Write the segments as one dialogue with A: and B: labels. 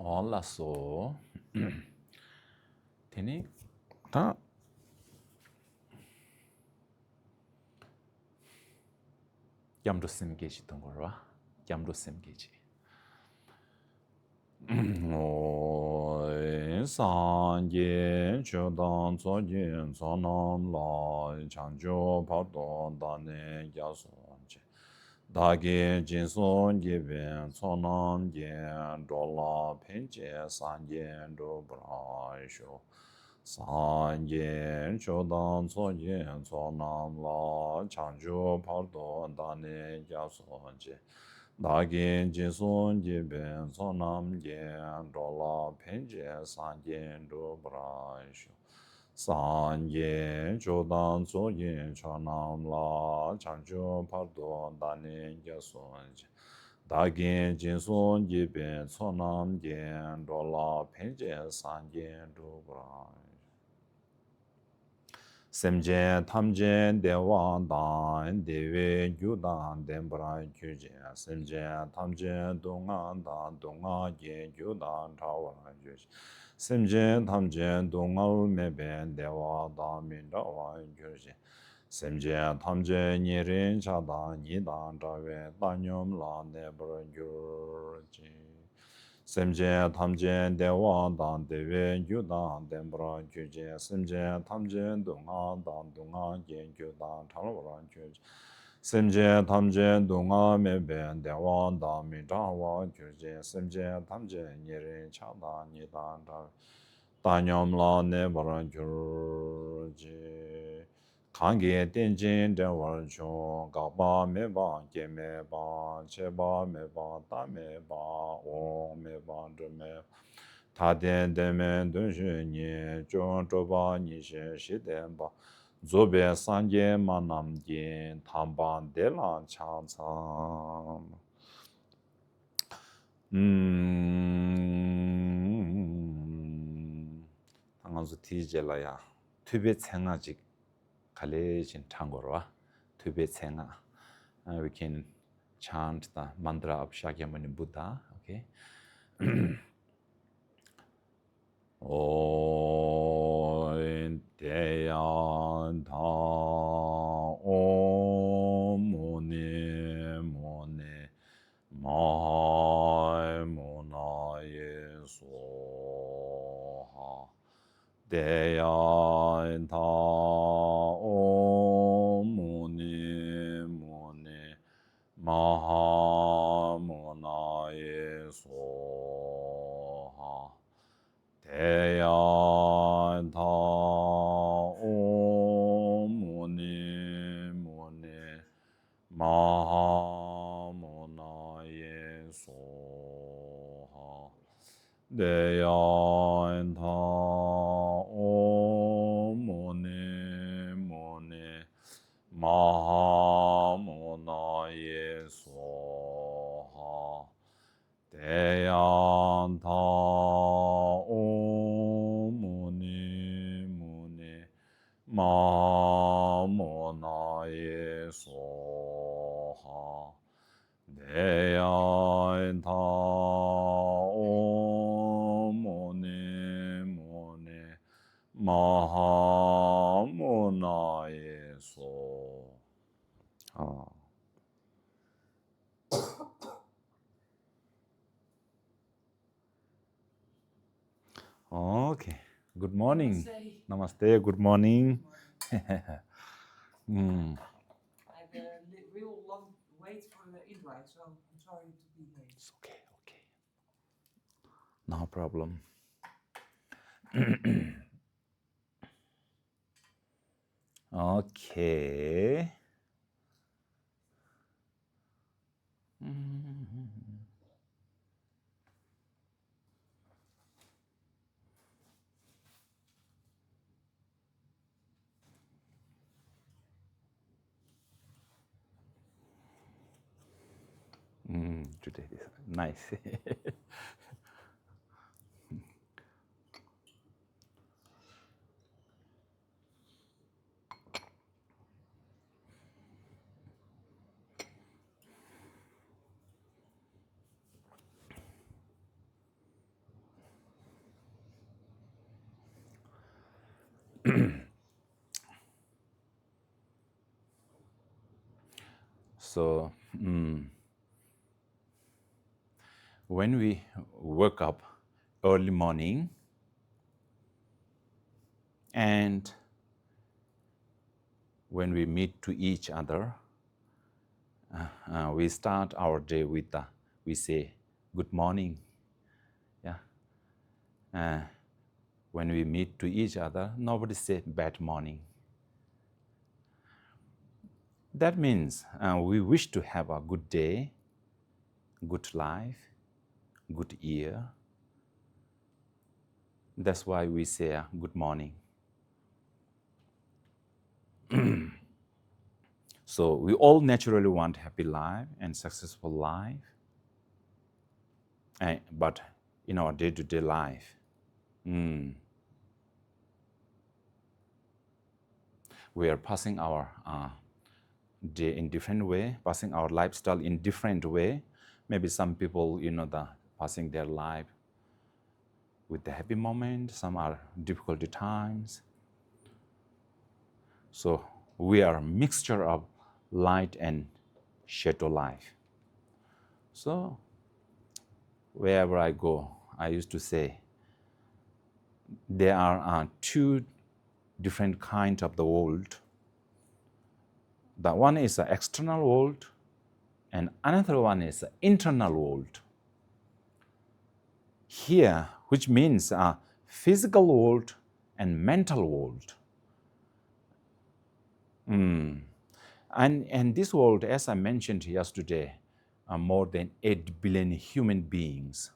A: Hola so. Tini ta yamdo sim geji tongorwa. Yamdo sim geji. O san ye chodan zo yin zo nam la changjo pardon dane yason che. Dagi jinson ye ben zo nam ye dola penche san ye do bra sho. San yin chodan so yin so nam la changju pardon dane ya son je. Dagin jin son ji ben so nam yin do la penje san yin do bra shu. San yin chodan so yin cho nam la changju pardon dane ya son je. Dagin jin son ji ben so nam yin do la penje san yin do bra Semjen tamjen dewa dan dewe gyudan denbra gyuje. Semjen tamjen dunga dan dunga ye gyudan tawara gyuje. Semjen tamjen dunga meben dewa dan mindawa gyuje. Semjen tamjen nyerin chadan nidan tawe danyom la debra gyuje. Semjen tamjen dewa dan dewe gyudan denbra gyuje. Semjen tamjen dunga dan dunga gen gyudan talwara gyuje. Semjen tamjen dunga meben dewa dan midawa gyuje. Semjen tamjen nyerin chadan nidan tawe danyom la debra gyuje. Kange tenjin denwar chung, gaba me ba, ge me ba, che ba me ba, ta me ba, ong me ba, zhe me, ta den den men dun shu ni, chung zhu ba ni shi shi den ba, zu be san ge ma nam yin, tam ban de lan chang cang. 당한수 티젤라야 투베 생아직 Kalejin Tangorwa, Tube Tsenga. We can chant the mantra of Shakyamuni Buddha, okay? O Deyan Ta Om Muni Muni Mai Munaye Soha Deyan Ta Om Muni Muni Maha Munaye Soha Deyan Ta Om Muni Muni Maha Munaye Soha Deyan Ta Om Muni Muni Maha Munaye Soha Deyan Ta Om Muni Muni Maha Munaye Soha Deyan Ta Om Muni Muni Maha Munaye Soha. Okay. Good morning. Namaste. Good morning. Mm.
B: I had a real long wait for the invite, so I'm sorry to be late.
A: It's okay. Okay. No problem. Okay. Today is nice. So when we wake up early morning and when we meet to each other, we start our day with we say good morning. Yeah. When we meet to each other, nobody say bad morning. That means we wish to have a good day, good life, good year. That's why we say good morning. So we all naturally want happy life and successful life. But in our day-to-day life, we are passing our day in different way, passing our lifestyle in different way. Maybe some people, passing their life with the happy moment. Some are difficulty times. So we are a mixture of light and shadow life. So wherever I go, I used to say there are two different kinds of the world. The one is the external world, and another one is the internal world. Here, which means physical world and mental world. And this world, as I mentioned yesterday, are more than 8 billion human beings.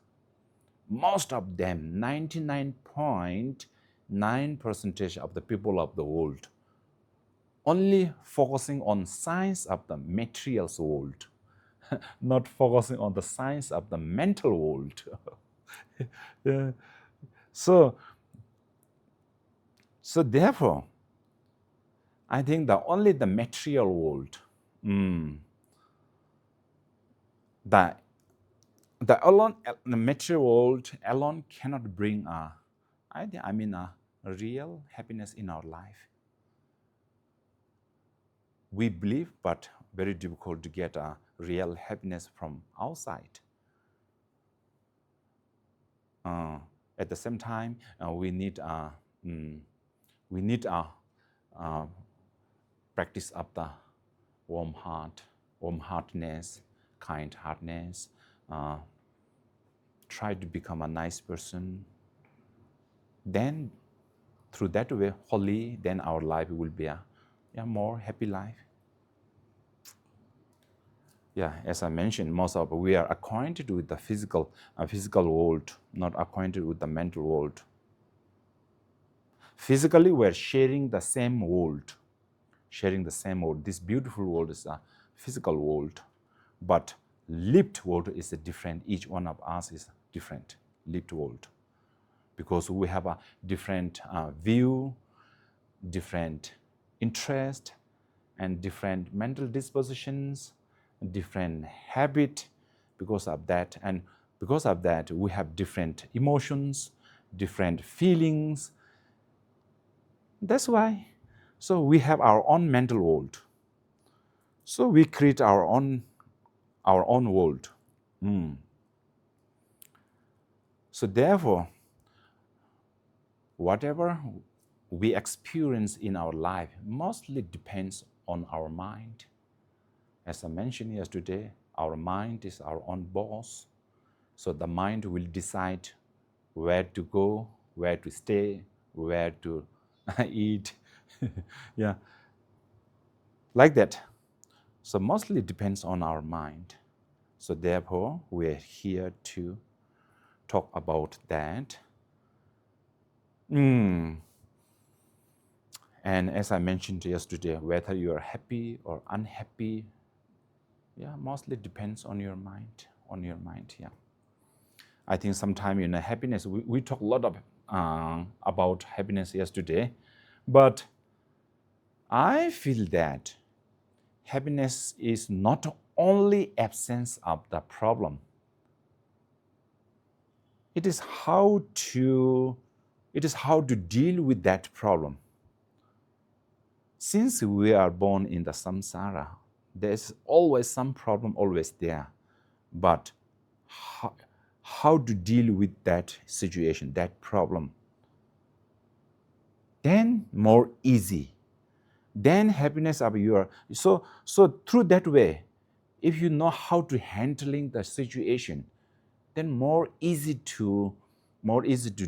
A: Most of them, 99.9% of the people of the world, only focusing on science of the material world, not focusing on the science of the mental world. Yeah. So therefore, I think only the material world, the material world alone cannot bring a real happiness in our life. We believe, but very difficult to get a real happiness from outside. At the same time, we need a practice of the warm-heartedness, kind-heartedness. Try to become a nice person. Then, through that way, holy, then our life will be a more happy life. Yeah, as I mentioned, most of we are acquainted with the physical world, not acquainted with the mental world. Physically, we're sharing the same world. This beautiful world is a physical world, but lived world is different. Each one of us is different, lived world, because we have a different view, different interest, and different mental dispositions, different habit. Because of that, we have different emotions, different feelings. That's why. So we have our own mental world. So we create our own world. So therefore, whatever we experience in our life mostly depends on our mind. As I mentioned yesterday, our mind is our own boss. So the mind will decide where to go, where to stay, where to eat. Yeah, like that. So mostly depends on our mind. So therefore, we're here to talk about that. And as I mentioned yesterday, whether you are happy or unhappy, mostly depends on your mind. Yeah. I think sometime happiness. We talked a lot of about happiness yesterday, but I feel that happiness is not only absence of the problem. It is how to deal with that problem. Since we are born in the samsara, There's always some problem, always there. But how to deal with that situation, that problem? Then more easy. Then happiness of your, so through that way, if you know how to handling the situation, then more easy to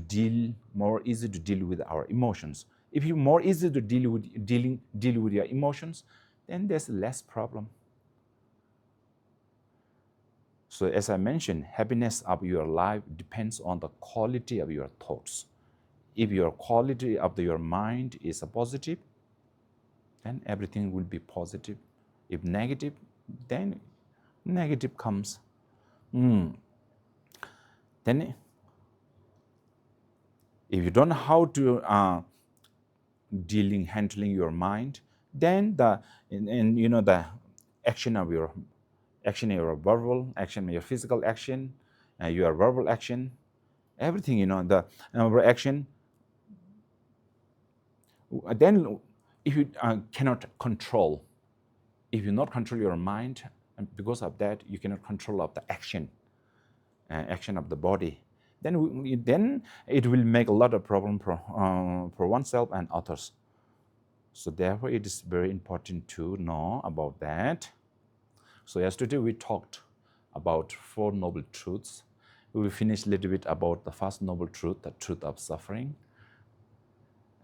A: deal with our emotions. If you more easy to deal with your emotions, then there's less problem. So as I mentioned, happiness of your life depends on the quality of your thoughts. If your quality of your mind is positive, then everything will be positive. If negative, then negative comes. Then if you don't know how to handling your mind, then the action of your verbal action, your physical action, your verbal action, everything, the action. Then if you cannot control, if you not control your mind, and because of that you cannot control of the action of the body, then it will make a lot of problem for oneself and others. So therefore it is very important to know about that. So yesterday we talked about 4 noble truths. We will finish a little bit about the first noble truth, the truth of suffering.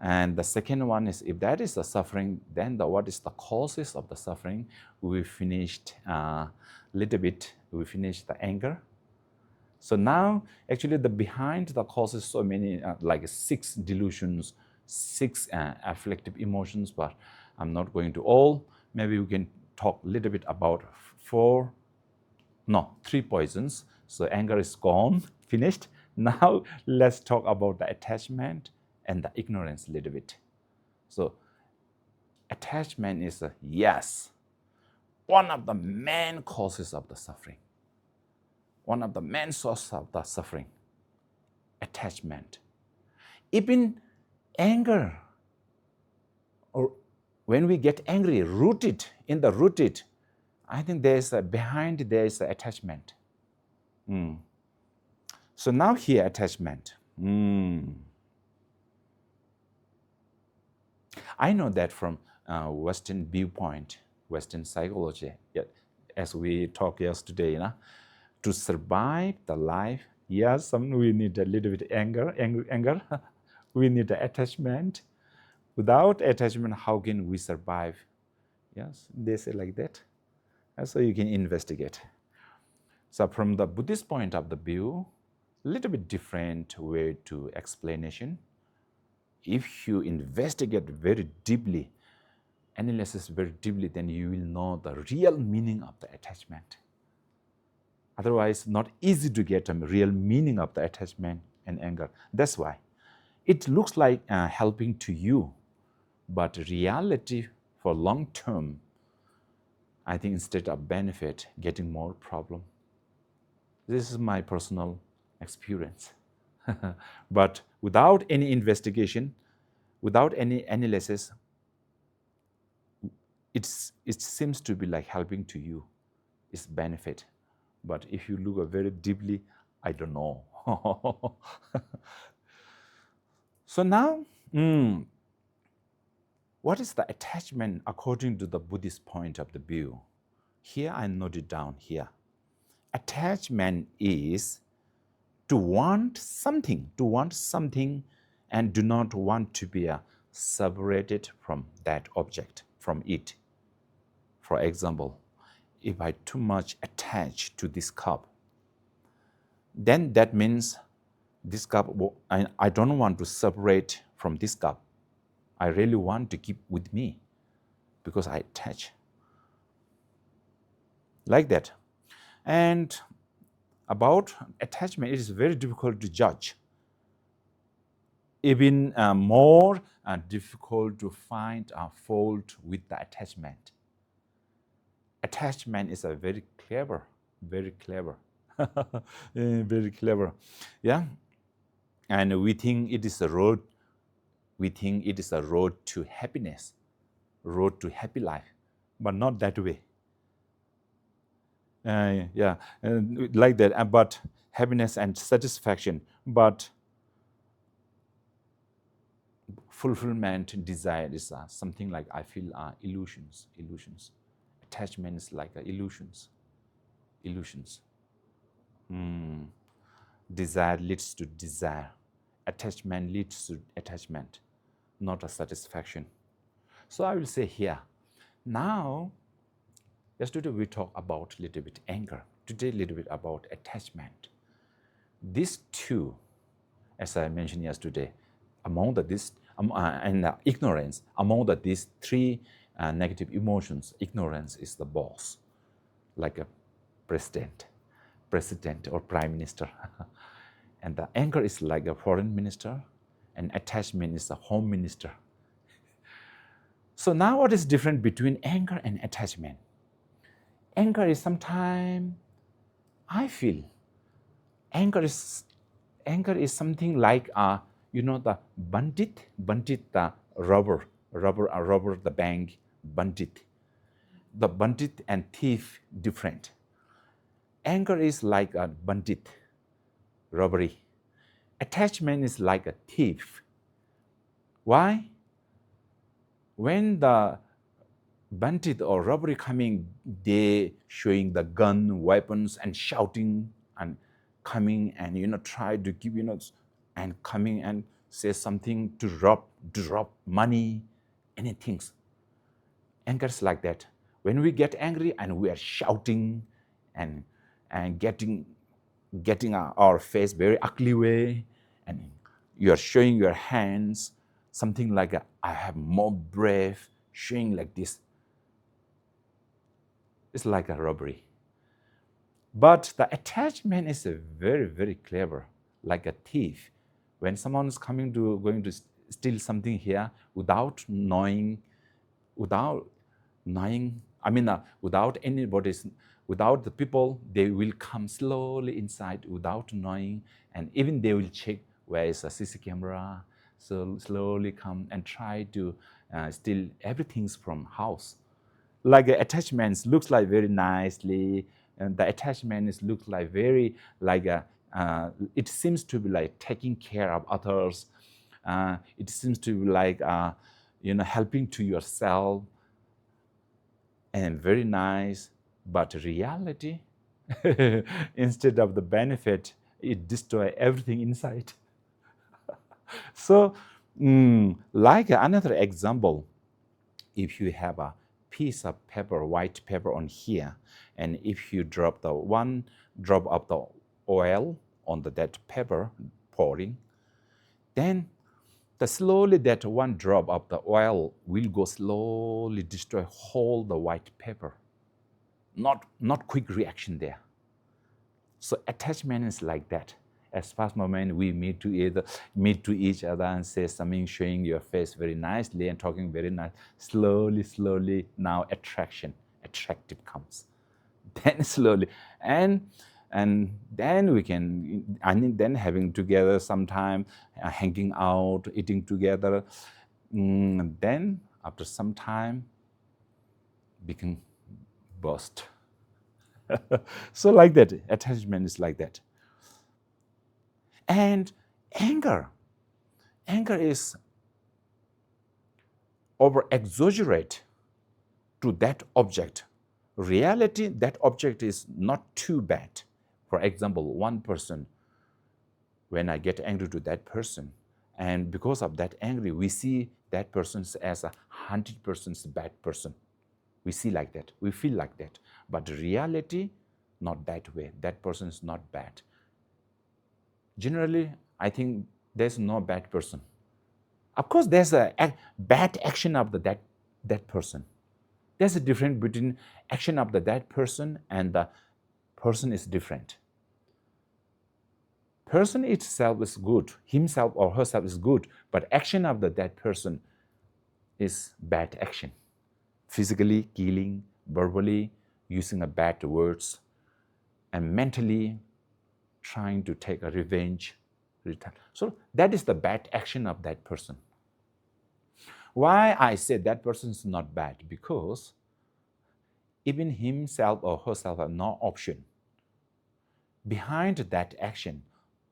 A: And the second one is, if that is the suffering, then what is the causes of the suffering? We finished a little bit, we finished the anger. So now, actually, the behind the causes so many, like 6 delusions, 6 afflictive emotions, but I'm not going to all. Maybe we can talk a little bit about 3 poisons. So anger is gone, finished. Now let's talk about the attachment and the ignorance a little bit. So attachment is, one of the main causes of the suffering. One of the main sources of the suffering, attachment. Even anger, or when we get angry, rooted, I think behind there is attachment. So now here, attachment. I know that from Western viewpoint, Western psychology, as we talked yesterday, to survive the life, yes, we need a little bit anger. We need the attachment. Without attachment, how can we survive? Yes, they say like that. So you can investigate. So from the Buddhist point of the view, a little bit different way to explanation. If you investigate very deeply, analysis very deeply, then you will know the real meaning of the attachment. Otherwise, not easy to get a real meaning of the attachment and anger. That's why it looks like helping to you, but reality for long term, I think instead of benefit, getting more problem. This is my personal experience. But without any investigation, without any analysis, it seems to be like helping to you, it's benefit. But if you look very deeply, I don't know. So now, what is the attachment according to the Buddhist point of the view? Here I noted down here. Attachment is to want something and do not want to be separated from that object, from it. For example, if I too much attach to this cup, then that means this cup, I don't want to separate from this cup. I really want to keep with me because I attach. Like that. And about attachment, it is very difficult to judge. Even more difficult to find a fault with the attachment. Attachment is a very clever, very clever. Very clever. Yeah. And we think it is a road. We think it is a road to happiness, road to happy life, but not that way. Yeah, like that. But happiness and satisfaction, but fulfillment, desire is something like I feel illusions, illusions. Attachment is like illusions, illusions. Desire leads to desire. Attachment leads to attachment, not a satisfaction. So I will say here, now, yesterday we talked about a little bit anger. Today a little bit about attachment. These two, as I mentioned yesterday, among this and ignorance, among these three negative emotions, ignorance is the boss, like a president or prime minister. And the anger is like a foreign minister, and attachment is a home minister. So now what is different between anger and attachment? Anger is sometimes, I feel, anger is something like the bandit, the robber, the bank, bandit. The bandit and thief different. Anger is like a bandit, robbery. Attachment is like a thief. Why? When the bandit or robbery coming, they showing the gun, weapons, and shouting and coming and try to give and coming and say something to rob money, anything. Anger is like that. When we get angry and we are shouting and getting our face very ugly way, and you are showing your hands, something like I have more brave, showing like this. It's like a robbery. But the attachment is very, very clever, like a thief. When someone is going to steal something here without knowing, without the people, they will come slowly inside without knowing, and even they will check where is a CC camera, so slowly come and try to steal everything from house. Like attachments looks like very nicely, and the attachment looks like very like it seems to be like taking care of others. It seems to be like helping to yourself, and very nice. But reality, instead of the benefit, it destroys everything inside. So, like another example, if you have a piece of paper, white paper on here, and if you drop the one drop of the oil on that paper pouring, then slowly that one drop of the oil will go slowly destroy whole the white paper. Not quick reaction there. So attachment is like that. As fast moment we meet to each other and say something, showing your face very nicely and talking very nice. Slowly, now attractive comes. Then slowly, and then we can, then having together sometime, hanging out, eating together. Then after some time, we can burst. So like that, attachment is like that. And anger is over exaggerate to that object. Reality, that object is not too bad. For example, one person, when I get angry to that person, and because of that angry, we see that person as 100% bad person. We see like that, we feel like that. But reality, not that way. That person is not bad. Generally, I think there's no bad person. Of course, there's a bad action of that person. There's a difference between action of that person and the person is different. Person itself is good, himself or herself is good, but action of that person is bad action. Physically killing, verbally using a bad words, and mentally trying to take a revenge. So that is the bad action of that person. Why I say that person is not bad? Because even himself or herself have no option. Behind that action,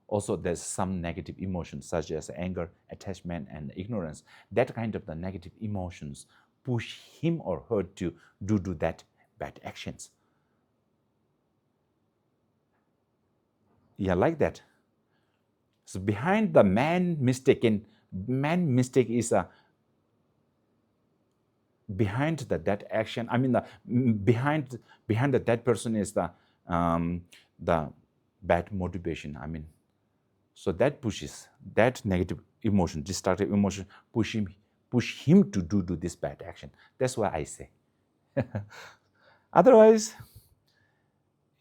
A: also there's some negative emotions such as anger, attachment, and ignorance. That kind of the negative emotions push him or her to do that bad actions. Yeah, like that. So behind the man mistake is a behind that action. I mean, behind that person is the bad motivation. I mean, so that pushes that negative emotion, destructive emotion, push him to do this bad action. That's why I say. Otherwise,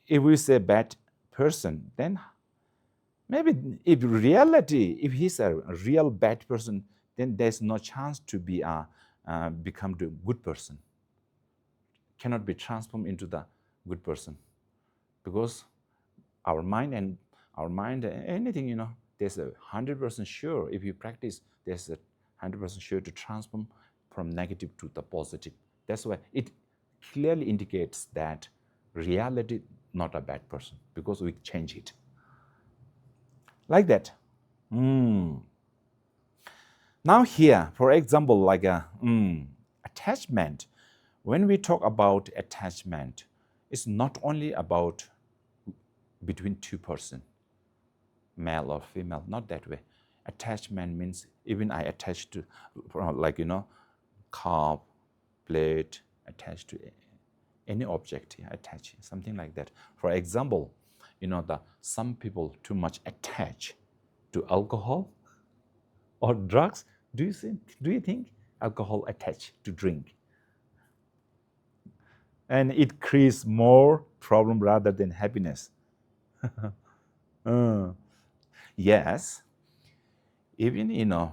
A: if we say bad person, then maybe if he's a real bad person, then there's no chance to be become the good person. Cannot be transformed into the good person, because our mind, anything, there's 100% sure if you practice, there's 100% sure to transform from negative to the positive. That's why it clearly indicates that reality not a bad person, because we change it like that. Now here, for example, like attachment. When we talk about attachment, it's not only about between two persons, male or female, not that way. Attachment means even I attach to, cup, plate, attached to any object, attach, something like that. For example, some people too much attach to alcohol or drugs. Do you think alcohol attach to drink? And it creates more problem rather than happiness. Yes, even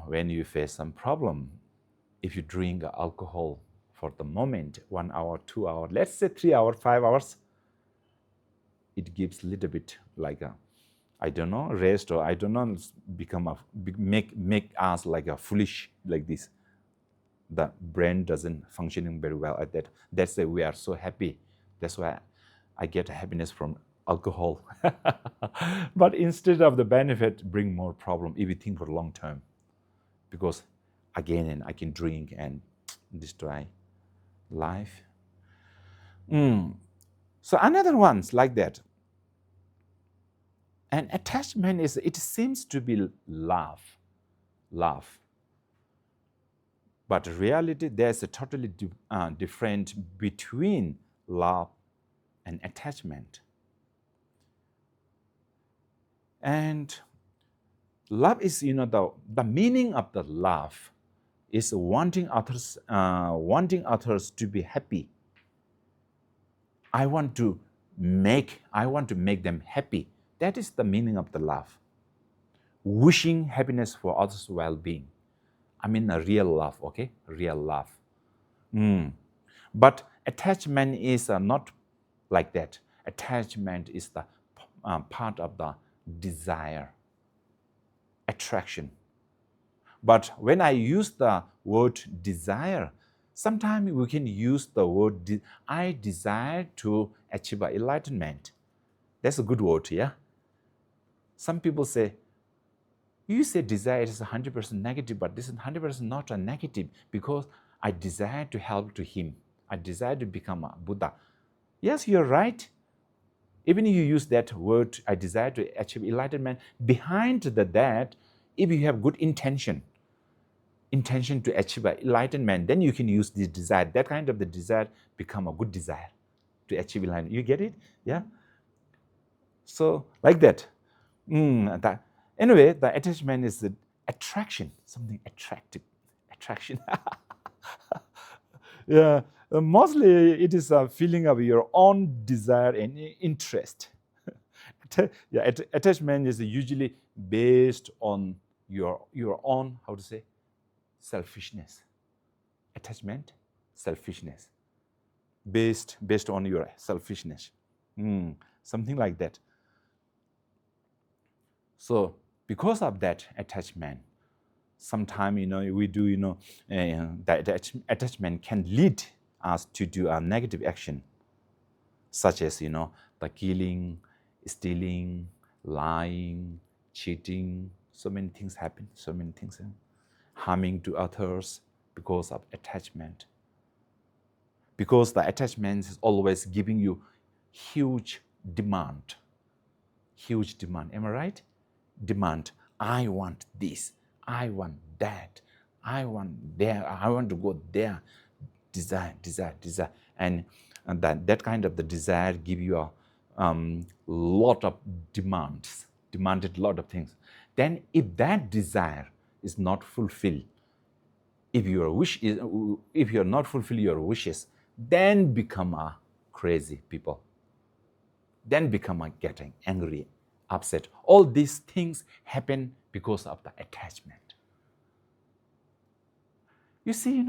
A: when you face some problem, if you drink alcohol for the moment, 1 hour, 2 hours, let's say 3 hours, 5 hours, it gives a little bit like rest, or make us like a foolish like this. The brain doesn't functioning very well at that. That's why we are so happy. That's why I get happiness from alcohol. But instead of the benefit, bring more problem if you think for long term. Because again, I can drink and destroy life. So another one's like that. And attachment it seems to be love. But in reality, there's a totally different between love and attachment. And love is, the meaning of the love is wanting others to be happy. I want to make them happy. That is the meaning of the love. Wishing happiness for others' well-being. I mean a real love, okay? Real love. But attachment is not like that. Attachment is the part of the desire, attraction. But when I use the word desire, sometimes we can use the word I desire to achieve enlightenment. That's a good word, yeah? Some people say, you say desire is 100% negative, but this is 100% not a negative, because I desire to help to him. I desire to become a Buddha. Yes, you're right. Even if you use that word, I desire to achieve enlightenment, behind that, if you have good intention to achieve enlightenment, then you can use this desire. That kind of the desire become a good desire to achieve enlightenment. You get it? Yeah? So, like that. Anyway, the attachment is the attraction, something attractive. Attraction. Yeah, mostly it is a feeling of your own desire and interest. Attachment is usually based on your own, how to say, selfishness. Attachment, selfishness. Based on your selfishness. Something like that. So because of that attachment, sometimes we do that attachment can lead us to do a negative action. such as, the killing, stealing, lying, cheating. So many things happen, harming to others because of attachment. Because the attachment is always giving you huge demand. Am I right? Demand. I want this. I want that. I want there. I want to go there. Desire. And that kind of the desire give you a lot of demanded lot of things. Then if that desire is not fulfilled, if you're not fulfill your wishes, then become a crazy people. Then become a getting angry, upset. All these things happen because of the attachment. You see,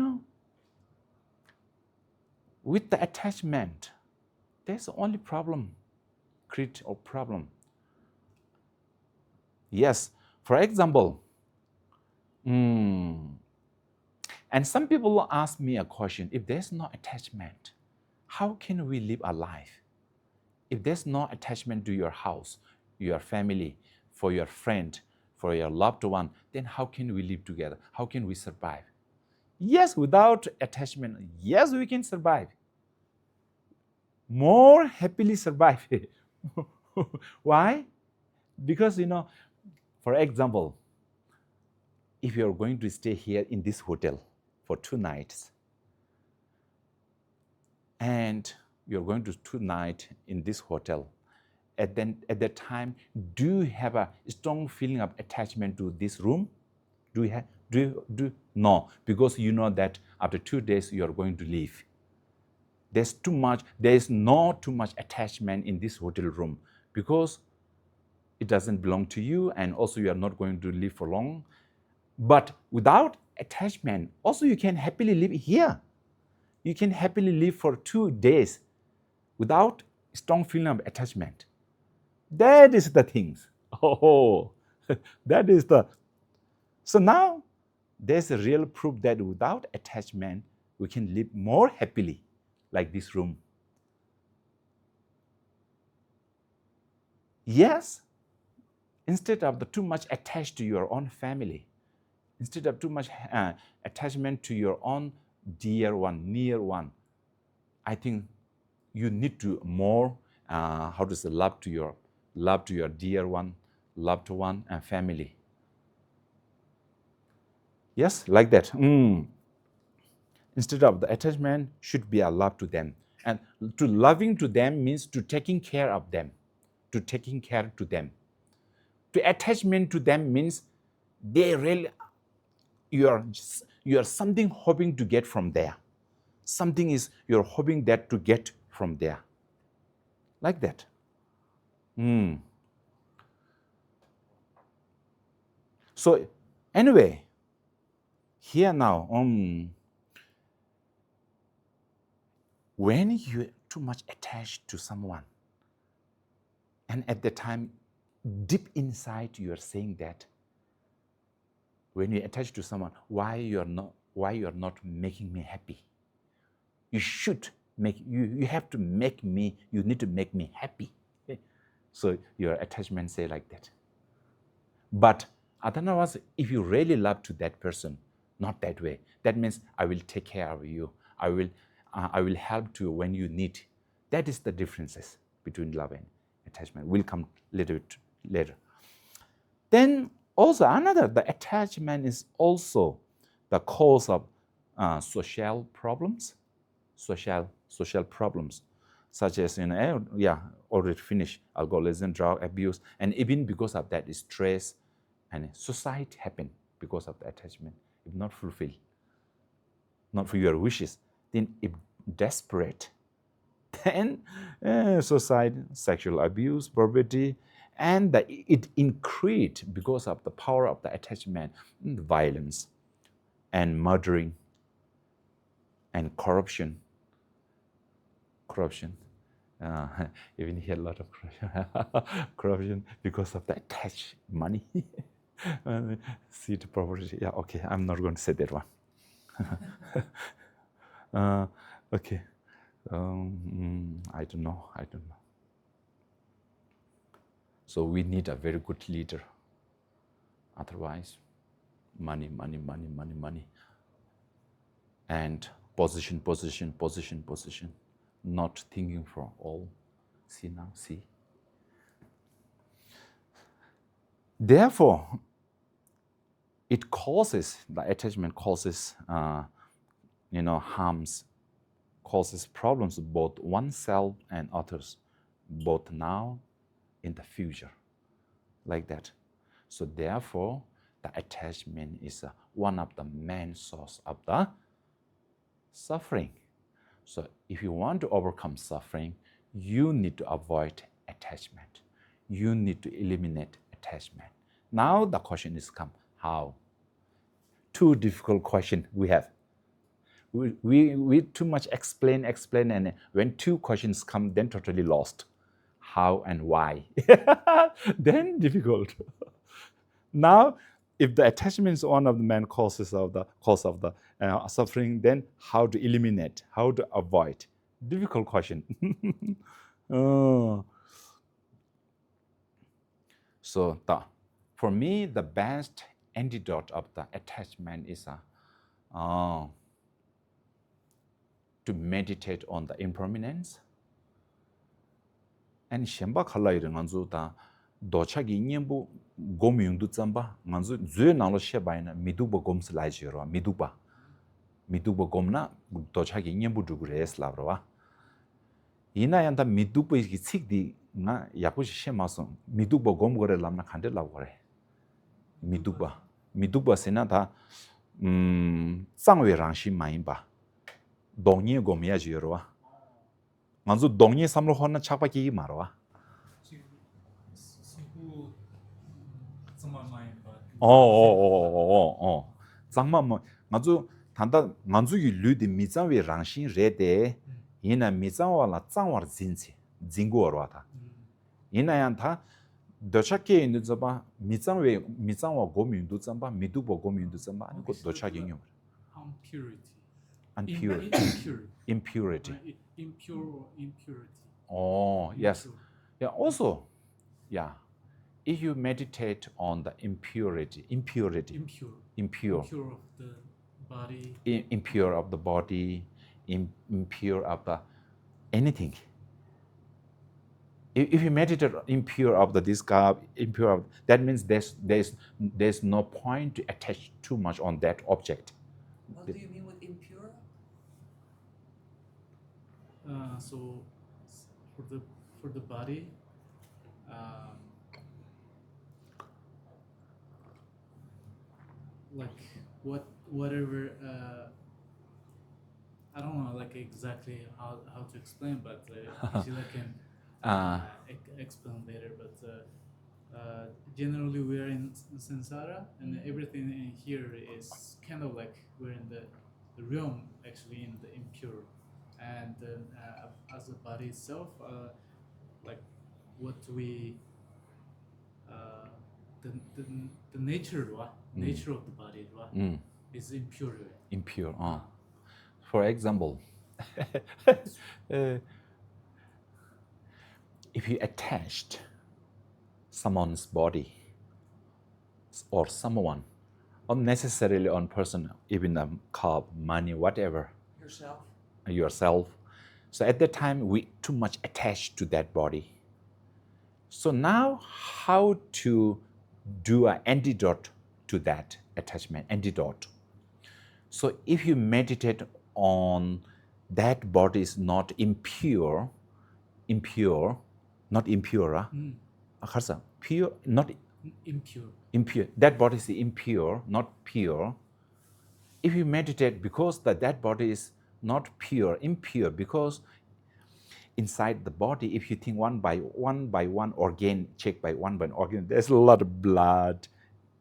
A: with the attachment, there's the only problem, create or problem. Yes, for example, and some people will ask me a question, if there's no attachment, how can we live a life? If there's no attachment to your house, your family, for your friend, for your loved one, then how can we live together? How can we survive? Yes, without attachment, yes, we can survive. More happily survive. Why? Because, for example, if you're going to stay here in this hotel for 2 nights, and you're going to 2 nights in this hotel, at that time, do you have a strong feeling of attachment to this room? No, because you know that after 2 days you are going to leave. There is not too much attachment in this hotel room because it doesn't belong to you, and also you are not going to live for long. But without attachment, also you can happily live here. You can happily live for 2 days without strong feeling of attachment. That is the things. Oh, that is the. So now there's a real proof that without attachment, we can live more happily, like this room. Yes, instead of the too much attached to your own family, instead of too much attachment to your own dear one, near one, I think you need to more, love to your dear one, loved one, and family. Yes, like that. Instead of the attachment, should be a love to them. And to loving to them means to taking care of them, to taking care to them. To attachment to them means they really, you are something hoping to get from there. Something is you're hoping that to get from there. Like that. So anyway, here now, when you're too much attached to someone, and at the time, deep inside you're saying that when you're attached to someone, why you're not making me happy? You should make you have to make me, you need to make me happy. Okay? So your attachment say like that. But otherwise, if you really love to that person, not that way. That means I will take care of you. I will help to you when you need. That is the differences between love and attachment. We'll come a little bit later. Then also the attachment is also the cause of social problems, social problems, such as already finished, alcoholism, drug abuse, and even because of that, stress and suicide happen because of the attachment. If not fulfilled, not for your wishes, then if desperate, then suicide, sexual abuse, poverty, and it increased because of the power of the attachment, violence, and murdering, and corruption. Even here a lot of corruption because of the attached money. See the property. Yeah, okay, I'm not going to say that one. Okay. I don't know. So we need a very good leader. Otherwise, money. And position. Not thinking for all. See. Therefore, it causes, the attachment causes, harms, causes problems both oneself and others, both now in the future, like that. So therefore, the attachment is one of the main source of the suffering. So if you want to overcome suffering, you need to avoid attachment. You need to eliminate attachment. Now the question is come, how? Two difficult questions we have. We too much explain, and when two questions come, then totally lost. How and why? Then difficult. Now, if the attachment is one of the main cause of the suffering, then how to eliminate, how to avoid? Difficult question. So for me, the best antidote of the attachment is to meditate on the impermanence. And shenpa khala iri nganzu ta docha gi nyembu gom yungdu tsamba nganzu zue nanglo sheba ina midukba gomsi lai chiro midukba gom na docha gi nyembu dugure es labro ina yanda midukba gi tsikdi nga yakushi shema song midukba gom gore lamna khande lab gore midukba sena ta tsangwe rangshi mayinba dongnye gom ya jiro nganzu dongnye samlo hona chakpa ki marwa zangma mo nganzu tanda nganzu gi ludi mizangwe rangshin rede ina mizangwa la zangwar zinzi zingu warwa ta ina yan ta dochake indu zaba mizangwa gomi indu zamba midukbo gomi indu zamba ani ko dochake nyum impurity. Oh, yes. Yeah, also, yeah. If you meditate on the impure of the body, impure of the body, impure of the anything. If you meditate impure of the discarb, impure of, that means there's no point to attach too much on that object.
B: What do you mean with impure?
C: So for the body, like whatever I don't know like exactly how to explain, but usually I can explain later. But generally we are in samsara, and everything in here is kind of like we're in the realm actually in the impure, and as the body itself, like what we the nature of the body is impure.
A: Impure. For example, if you attached someone's body or someone, unnecessarily on person, even a car, money, whatever, yourself. So at that time, we too much attached to that body. So now, how to do an antidote to that attachment? Antidote. So if you meditate on that body is not impure, not impure, pure, not impure. That body is impure, not pure. If you meditate, because that body is not pure, impure, because inside the body, if you think one by one organ, check by one organ, there's a lot of blood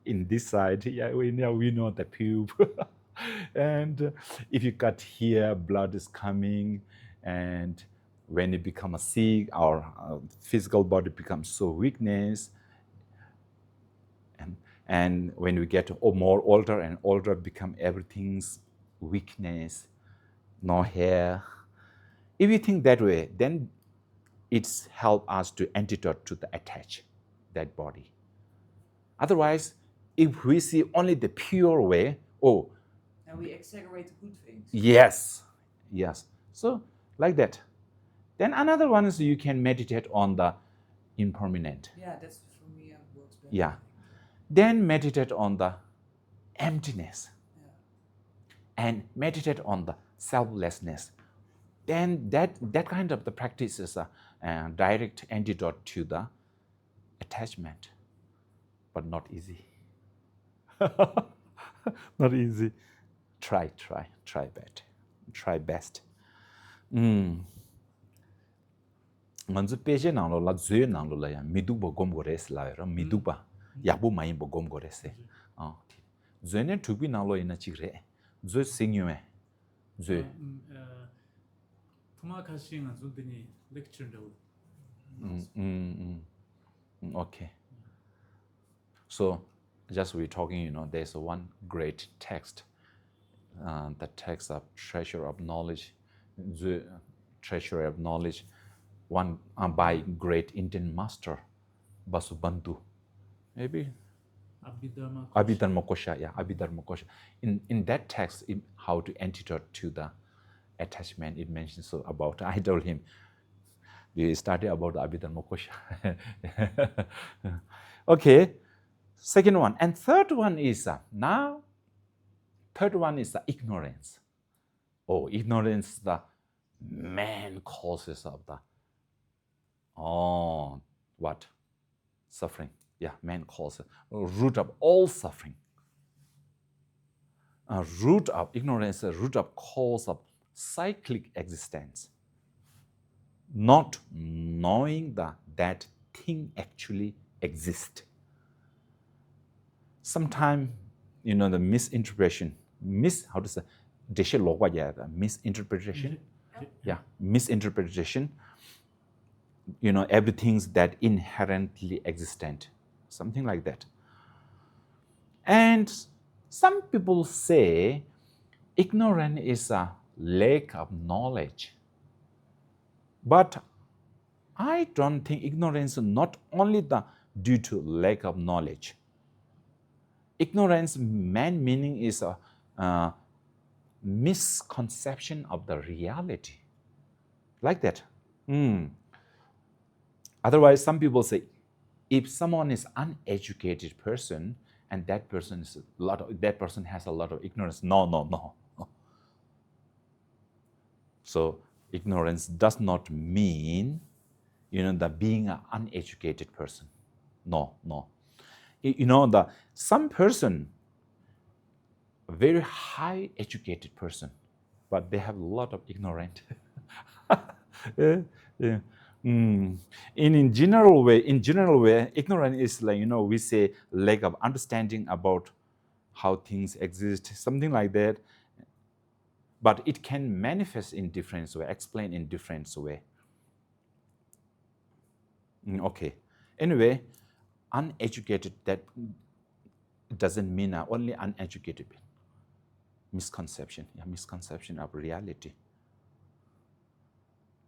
A: in this side. Yeah, we know the pube. And if you cut here, blood is coming, and when it becomes sick, our physical body becomes so weakness. And when we get more older and older, become everything's weakness, no hair, If you think that way, then it's help us to antidote to the attach that body. Otherwise, if we see only the pure way, oh,
B: And we exaggerate the good things.
A: yes, yes. So like that. Then another one is you can meditate on the impermanent.
B: Yeah, that's for me works better.
A: Yeah. Then meditate on the emptiness.
B: Yeah.
A: And meditate on the selflessness. Then that kind of the practice is a direct antidote to the attachment, but not easy. Not easy. Try best. Manzu peje nanglo la zue nanglo la ya midukba gom gore es la ra midukba yabu mai bo gom gore se. Zue ne tubi nanglo ina chigre. Zue singyo zue.
C: Tuma kashi nga zu dini lecture do.
A: Okay. So just we're talking, there's one great text, the text of treasure of knowledge, the treasure of knowledge, one by great Indian master, Vasubandhu. Maybe Abhidharma Kosha, yeah, Abhidharma Kosha. In that text, how to antidote to the attachment, it mentions so about. I told him, we studied about Abhidharma Kosha. Okay, second one. And third one is the ignorance. Oh, ignorance is the main causes of the suffering. Yeah, main cause, root of all suffering. Root of ignorance, root of cause of cyclic existence. Not knowing that thing actually exists. Sometimes, the misinterpretation, misinterpretation. Yeah, misinterpretation. Everything's that inherently existent. Something like that. And some people say ignorance is a lack of knowledge. But I don't think ignorance is not only due to lack of knowledge. Ignorance main meaning is a misconception of the reality. Like that. Otherwise, some people say, if someone is uneducated person and that person has a lot of ignorance, no. So ignorance does not mean the being an uneducated person. No. Some person, a very high educated person, but they have a lot of ignorance. Yeah. In general way, ignorance is like, we say lack of understanding about how things exist, something like that. But it can manifest in different way, explain in different way. Okay. Anyway, uneducated, that doesn't mean only uneducated. Misconception of reality.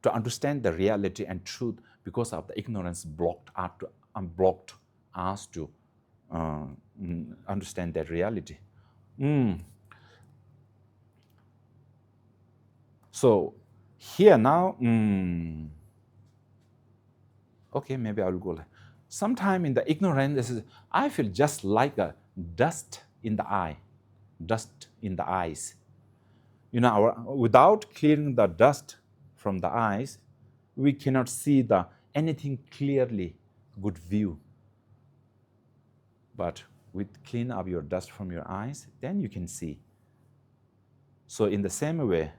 A: To understand the reality and truth, because of the ignorance blocked us to understand that reality. So here now, okay, maybe I will go. Sometime in the ignorance, I feel just like a dust in the eye, dust in the eyes. Without clearing the dust from the eyes, we cannot see anything clearly, good view. But with clean up your dust from your eyes, then you can see. So in the same way,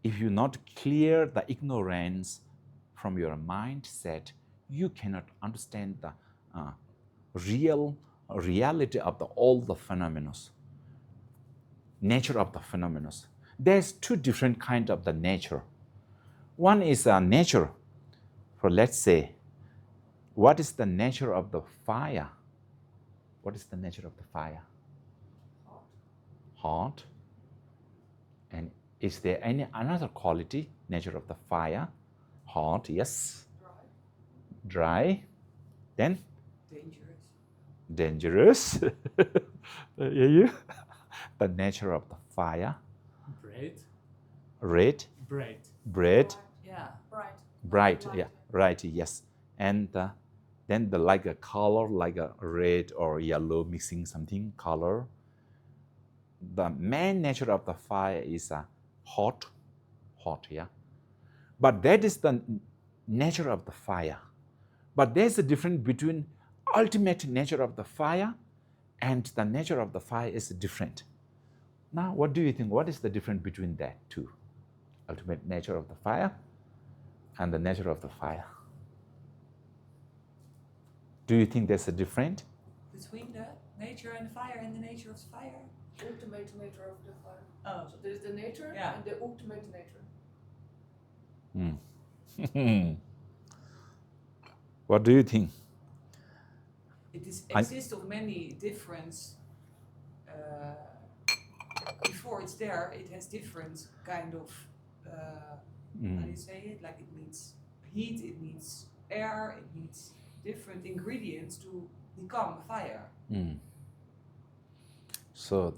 A: if you not clear the ignorance from your mindset, you cannot understand the reality of all the phenomena, nature of the phenomena. There's two different kinds of the nature. One is a nature, for let's say, what is the nature of the fire? What is the nature of the fire? Hot. And Is there any another quality, nature of the fire? Hot, yes. Dry. Then? Dangerous. You? The nature of the fire? Red. Bright.
B: Yeah, bright.
A: Bright, yeah, right, yes. And then the like a color, like a red or yellow mixing something color. The main nature of the fire is hot, yeah. But that is the nature of the fire. But there's a difference between ultimate nature of the fire and the nature of the fire is different. Now, what do you think? What is the difference between that two? Ultimate nature of the fire and the nature of the fire. Do you think there's a difference?
B: Between the nature and the fire and the nature of the fire?
D: Ultimate nature of the fire.
B: Oh.
D: So there is the nature
B: Yeah.
D: and the ultimate nature.
A: What do you think?
B: It exists of many different. Before it's there, it has different kind of. How do you say it? Like it needs heat, it needs air, it needs different ingredients to become a fire.
A: So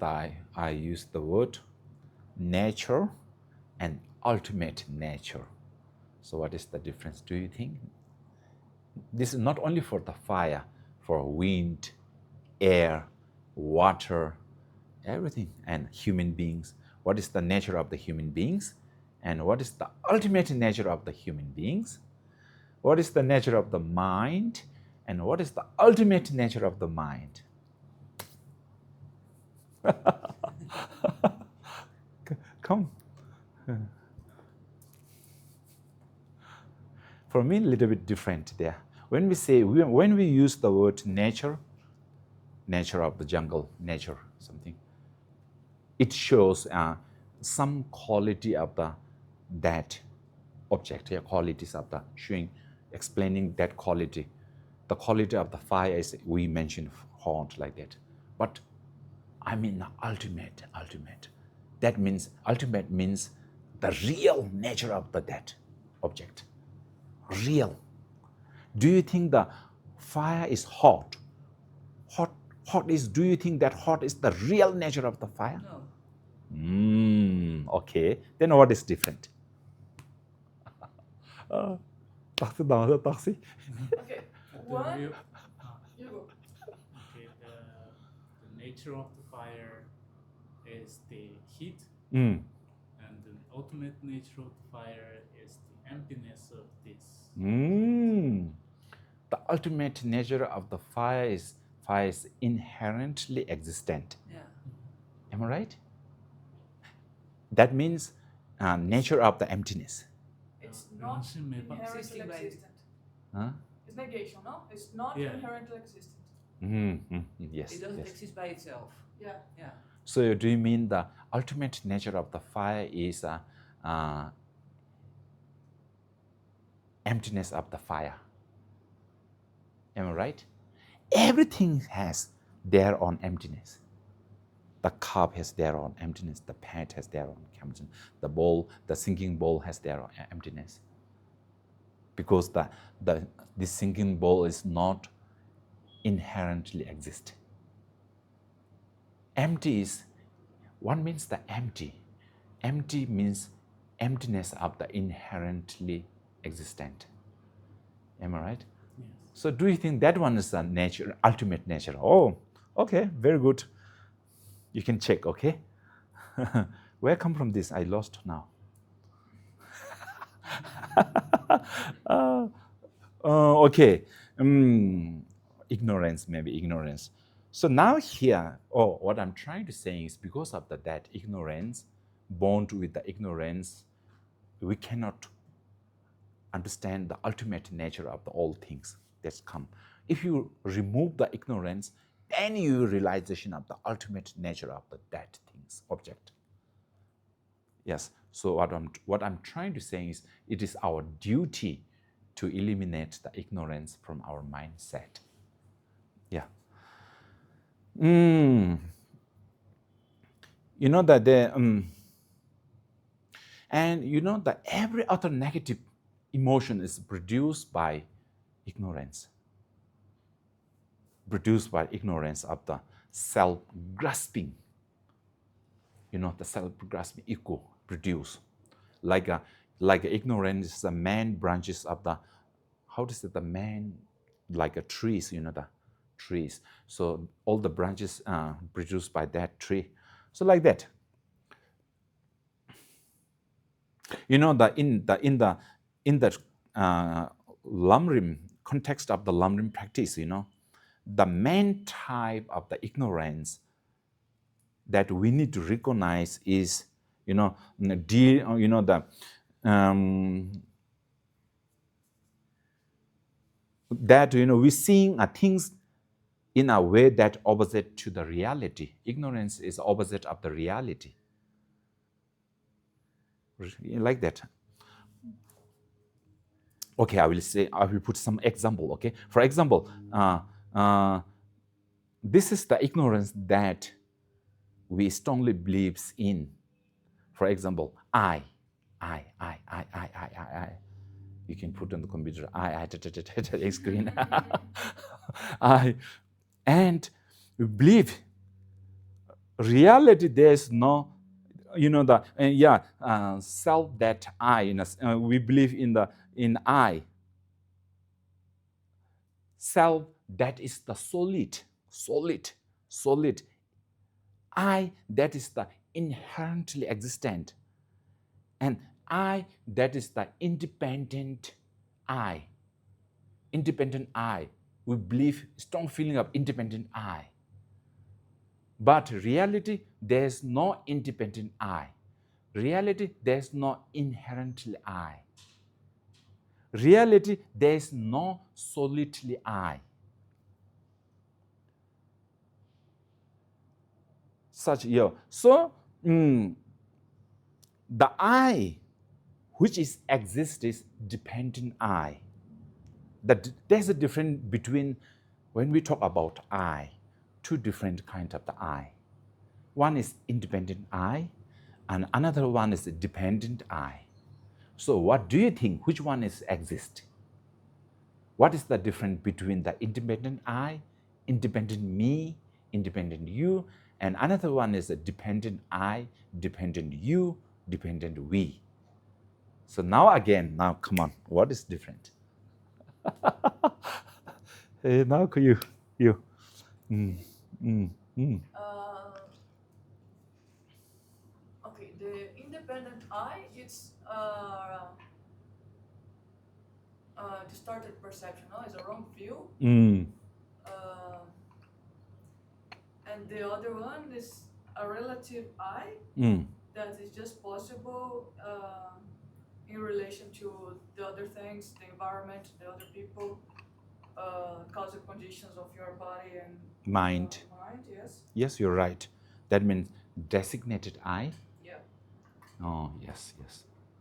A: I use the word nature and ultimate nature. So what is the difference, do you think? This is not only for the fire, for wind, air, water, everything, and human beings. What is the nature of the human beings? And what is the ultimate nature of the human beings? What is the nature of the mind? And what is the ultimate nature of the mind? Come. For me, a little bit different there. When we use the word nature of the jungle, nature, something, it shows some quality of that object, qualities of explaining that quality. The quality of the fire is, we mentioned hot like that. But I mean ultimate. That means, ultimate means the real nature of that object. Real. Do you think the fire is hot? Hot is, do you think that hot is the real nature of the fire?
B: No.
A: Okay. Then what is different? Taxi.
D: Okay. One. You go.
C: Okay, the nature of the fire is the heat,
A: Mm.
C: and the ultimate nature of the fire is the emptiness of this.
A: The ultimate nature of the fire is inherently existent.
B: Yeah.
A: Am I right? That means nature of the emptiness.
D: It's not inherently
B: Existing by-
D: existent.
A: Huh?
D: It's negation, no? It's not
C: Yeah.
D: inherently existent.
A: Yes.
B: It doesn't
A: yes.
B: exist by itself.
D: Yeah.
B: Yeah.
A: So do you mean the ultimate nature of the fire is emptiness of the fire? Am I right? Everything has their own emptiness. The cup has their own emptiness. The pan has their own emptiness. The bowl, the sinking bowl has their own emptiness. Because the sinking bowl is not inherently exist. Empty is, one means the empty. Empty means emptiness of the inherently existent. Am I right?
C: Yes.
A: So do you think that one is the nature, ultimate nature? Oh, okay, very good. You can check, okay? Where come from this? I lost now. Okay. Ignorance, maybe ignorance. So now here, what I'm trying to say is because of that ignorance, bond with the ignorance, we cannot understand the ultimate nature of all things that's come. If you remove the ignorance, then you realization of the ultimate nature of that things, object. Yes. So what I'm trying to say is, it is our duty to eliminate the ignorance from our mindset. Yeah. You know that And you know that every other negative emotion is produced by ignorance. Produced by ignorance of the self-grasping. You know, the self-grasping ego produce. Like ignorance is the main branches of the, how to say, the main, like a trees, you know, the trees. So all the branches produced by that tree. So like that. You know, in the Lamrim context of the Lamrim practice, you know, the main type of the ignorance that we need to recognize is, you know, that, you know, we're seeing things in a way that opposite to the reality. Ignorance is opposite of the reality. Like that. Okay, I will put some example. Okay, for example, this is the ignorance that we strongly believes in. For example, I. You can put on the computer, screen. I. And we believe reality, there's no, you know, the self that I. You know, we believe in I. Self that is the solid. I that is the inherently existent. And I that is the independent I. Independent I. We believe strong feeling of independent I. But reality, there's no independent I. Reality, there's no inherently I. Reality, there's no solidly I. Such, yeah. So the I which is exists is dependent I. There's a difference between, when we talk about I, two different kinds of the I. One is independent I, and another one is dependent I. So what do you think? Which one is exist? What is the difference between the independent I, independent me, independent you, and another one is a dependent I, dependent you, dependent we? So now come on, what is different? Hey, now you.
D: Okay, the independent I, it's distorted perception, no? It's a wrong view. And the other one is a relative I that is just possible in relation to the other things, the environment, the other people, causal conditions of your body and
A: Mind.
D: Yes.
A: Yes, you're right. That means designated I.
D: Yeah.
A: Oh, yes.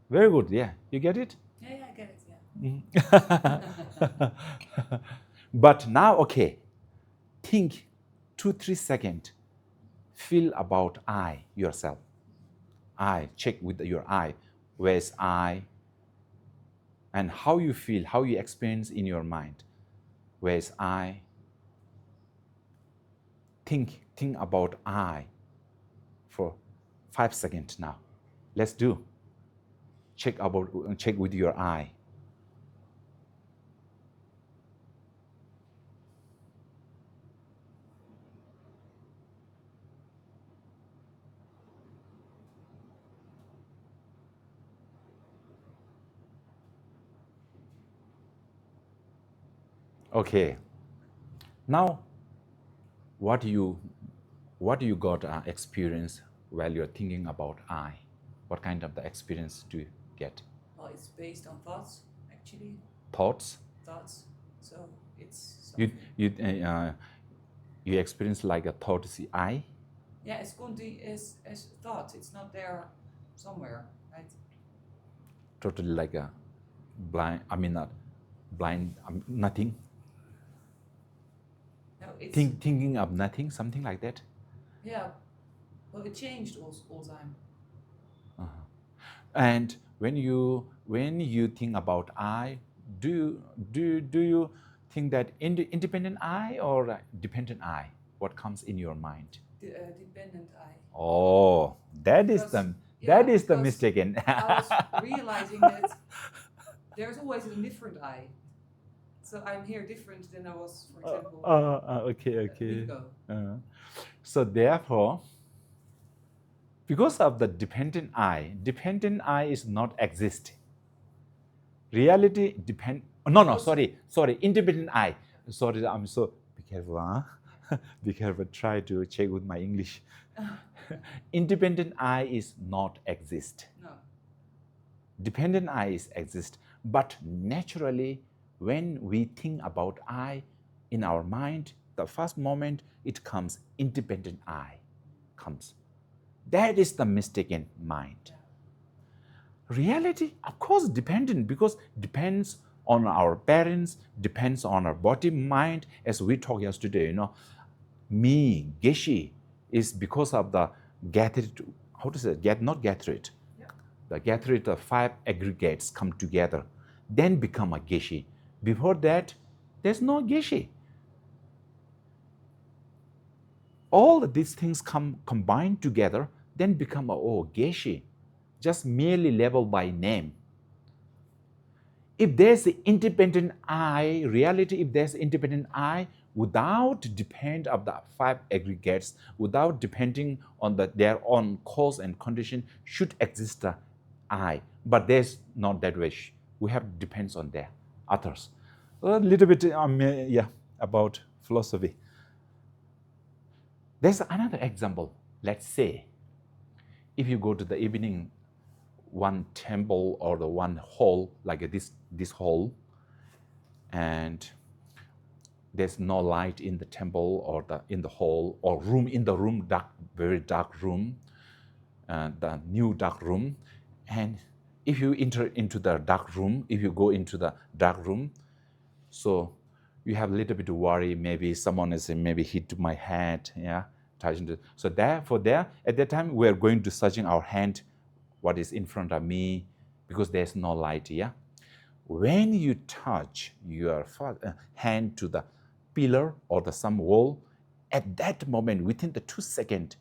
A: Very good. Yeah, you get it?
B: Yeah, I get it. Yeah.
A: But now, okay, think 2-3 seconds. Feel about I yourself. I, check with your I. Where's I? And how you feel, how you experience in your mind. Where's I? Think about I for 5 seconds now. Let's do. Check with your I. Okay. Now, what do you got experience while you're thinking about I? What kind of the experience do you get?
B: Well, it's based on thoughts, actually.
A: Thoughts?
B: Thoughts. So it's
A: You
B: something.
A: you experience like a thought see I?
B: Yeah, it's kunti as thought. It's not there somewhere, right?
A: Totally like a blind. I mean, not blind. Nothing.
B: No, it's
A: Thinking of nothing, something like that.
B: yeah. Well, it changed all time.
A: And when you think about I, do you think that independent I or dependent I? What comes in your mind?
B: Dependent I.
A: Oh, that is the mistaken.
B: I was realizing that there's always a different I. So I'm here different than I was, for example,
A: okay.
B: a week ago.
A: So therefore, because of the dependent I is not existing. Reality depend. No, sorry. Independent I. Sorry, I'm so be careful, huh? Be careful. Try to check with my English. Independent I is not exist.
B: No.
A: Dependent I is exist, but naturally, when we think about I in our mind, the first moment it comes independent I comes. That is the mistaken mind. Reality, of course, dependent, because depends on our parents, depends on our body, mind. As we talked yesterday, me, Geshe, is because of the gathered, how to say, not gathered.
B: Yeah.
A: The gathered of 5 aggregates come together, then become a Geshe. Before that, there's no Geshe. All these things combined together, then become a Geshe, just merely labeled by name. If there's an independent I, reality, if there's independent I, without depend of the 5 aggregates, without depending on their own cause and condition, should exist the I. But there's not that way. We have depends on their others. A little bit, about philosophy. There's another example. Let's say, if you go to the evening, one temple or the one hall, like this hall, and there's no light in the temple or in the hall or room, in the room, dark, very dark room, the new dark room. And if you enter into the dark room, if you go into the dark room, so you have a little bit of worry, maybe someone is maybe hit my head, so therefore at that time we're going to searching our hand, what is in front of me, because there's no light. When you touch your hand to the pillar or some wall, at that moment, within the 2 seconds,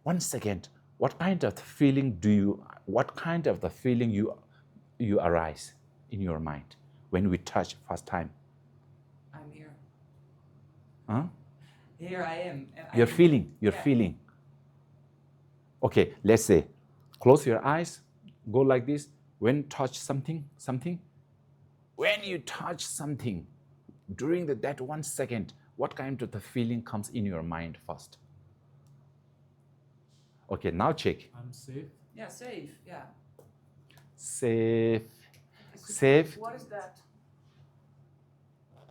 A: 1 second, what kind of feeling you arise in your mind when we touch first time?
B: I'm here.
A: Huh?
B: Here I am.
A: You're feeling. Okay, let's say, close your eyes, go like this. When touch something, when you touch something, during that 1 second, what kind of the feeling comes in your mind first? Okay, now check.
C: I'm safe.
B: Yeah, safe. Yeah.
A: Safe.
D: What is that?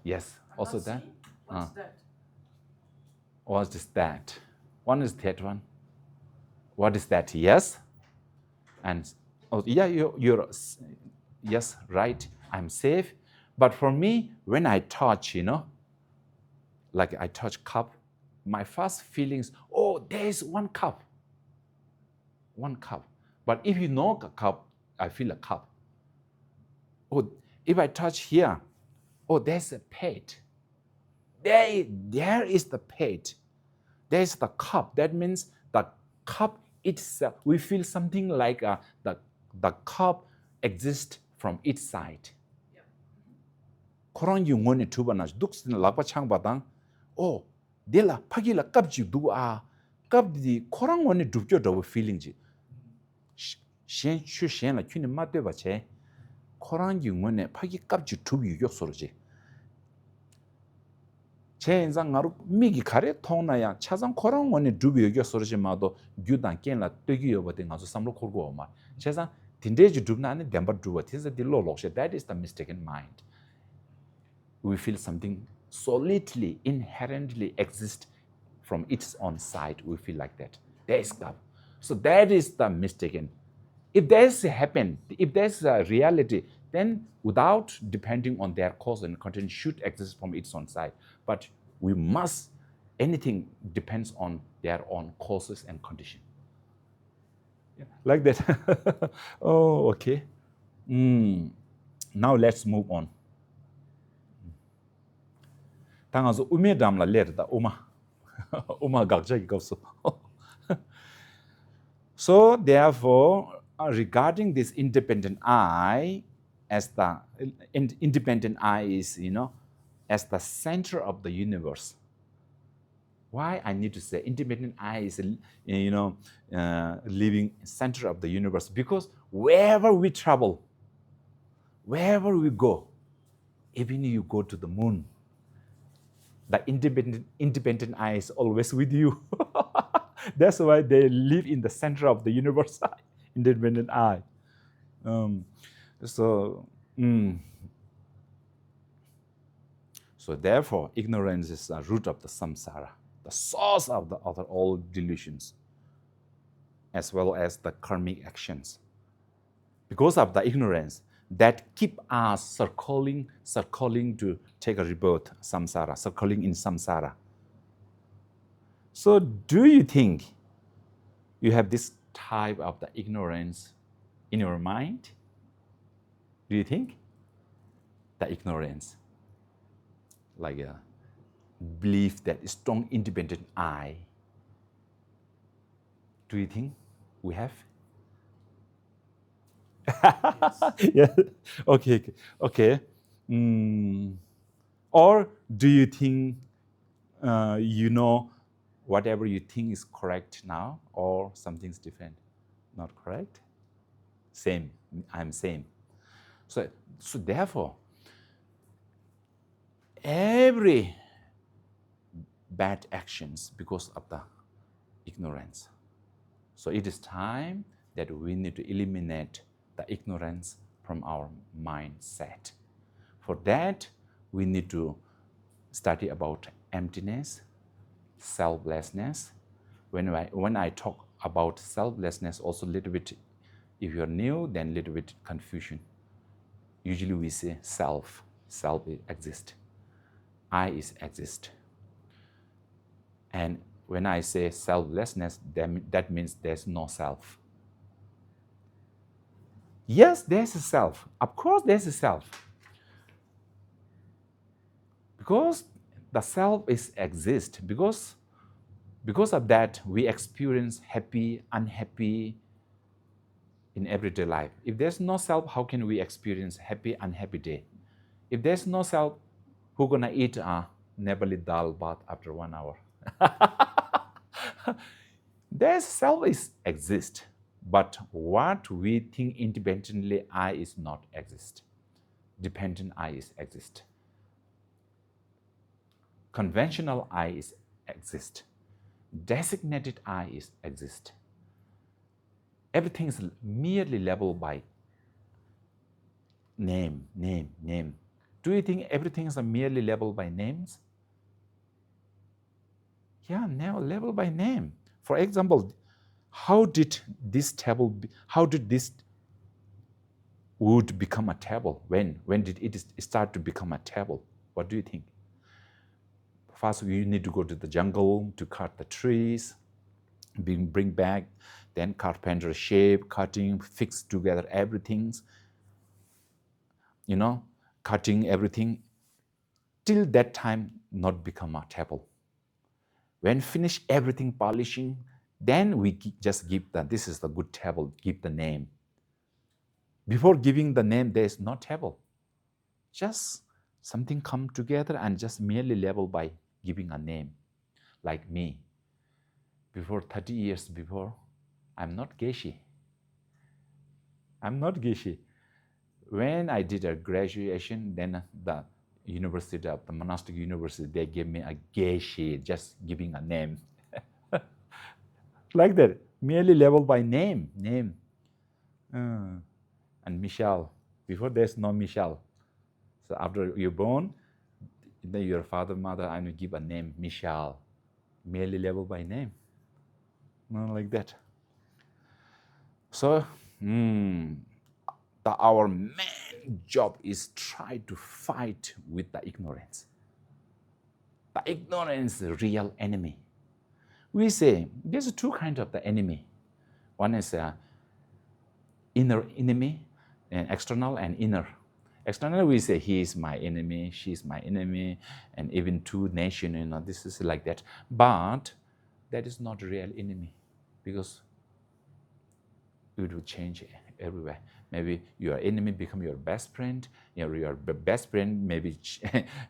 A: Yes,
D: I'm
A: also
D: not
A: that.
D: seeing. What's that?
A: What is that? One is that one. What is that? Yes. And you're yes, right. I'm safe. But for me, when I touch, like I touch cup, my first feelings, there's one cup. One cup. But if you know a cup, I feel a cup. If I touch here, there's a plate. There is the plate. There's the cup. That means the cup itself, we feel something like the cup exists from its side. Korang yung ngone tuba na duksin lakpa chang badang. Dela pagila kap ji du kap di korang ngone dubjo do feeling ji. Shen shu shen la kyuni ma de ba che. Korang yung ngone pagi kap ji tubi yu yok soro ji. 제 인상 가로 미기 가래 통나야 차상 코랑 원에 두비 여기 소리지 마도 규단 깬라 뜨기 여버든 가서 삼로 걸고 마 제상 딘데지 두나는 덴버 두어 티스 딜로 록셰 that is the mistaken mind. We feel something solidly inherently exist from its own side. We feel like that there is God. So that is the mistaken. If there's happen, if there's a reality, then without depending on their cause and content should exist from its own side. But we must, anything depends on their own causes and condition. Like that. Oh, okay. Now let's move on. 당아서 우메 담라 레르다 우마. 우마 각자기 없어. So therefore, regarding this independent I as the independent I is, as the center of the universe. Why I need to say independent I is, living center of the universe? Because wherever we travel, wherever we go, even you go to the moon, the independent I is always with you. That's why they live in the center of the universe, independent I. So therefore, ignorance is the root of the samsara, the source of the other all delusions, as well as the karmic actions. Because of the ignorance that keep us circling to take a rebirth, samsara, circling in samsara. So do you think you have this type of the ignorance in your mind? Do you think? The ignorance, like a belief that strong independent I. Do you think we have? Yeah. Okay. Or do you think whatever you think is correct now, or something's different, not correct? Same. I'm same. So therefore, every bad actions because of the ignorance. So it is time that we need to eliminate the ignorance from our mindset. For that, we need to study about emptiness, selflessness. When I talk about selflessness, also a little bit, if you're new, then a little bit confusion. Usually we say self exists. I is exist. And when I say selflessness, that means there's no self. Yes, there's a self. Of course, there's a self. Because the self is exist. Because of that, we experience happy, unhappy in everyday life. If there's no self, how can we experience happy, unhappy day? If there's no self, who's gonna eat a nebali dal bath after 1 hour? There's self is exist. But what we think independently I is not exist. Dependent I is exist. Conventional I is exist. Designated I is exist. Everything is merely labeled by name. Do you think everything is merely labeled by names? Yeah, now labeled by name. For example, how did this wood become a table? When did it start to become a table? What do you think? First, we need to go to the jungle to cut the trees, bring back, then carpenter shape, cutting, fix together everything, cutting everything. Till that time, not become a table. When finish everything polishing, then we just give this is the good table, give the name. Before giving the name, there is no table. Just something come together and just merely label by giving a name. Like me, before 30 years before, I'm not Geshe. When I did a graduation, then the monastic university, they gave me a Geshe, just giving a name. Like that, merely labeled by name. And Michelle, before there's no Michelle. So after you're born, then your father, mother, I will give a name, Michelle, merely labeled by name. Not like that. So, our main job is try to fight with the ignorance. The ignorance is the real enemy. We say there's two kinds of the enemy. One is inner enemy, and external and inner. External, we say he is my enemy, she is my enemy, and even two nations, this is like that. But that is not real enemy, because it will change everywhere. Maybe your enemy become your best friend, your best friend maybe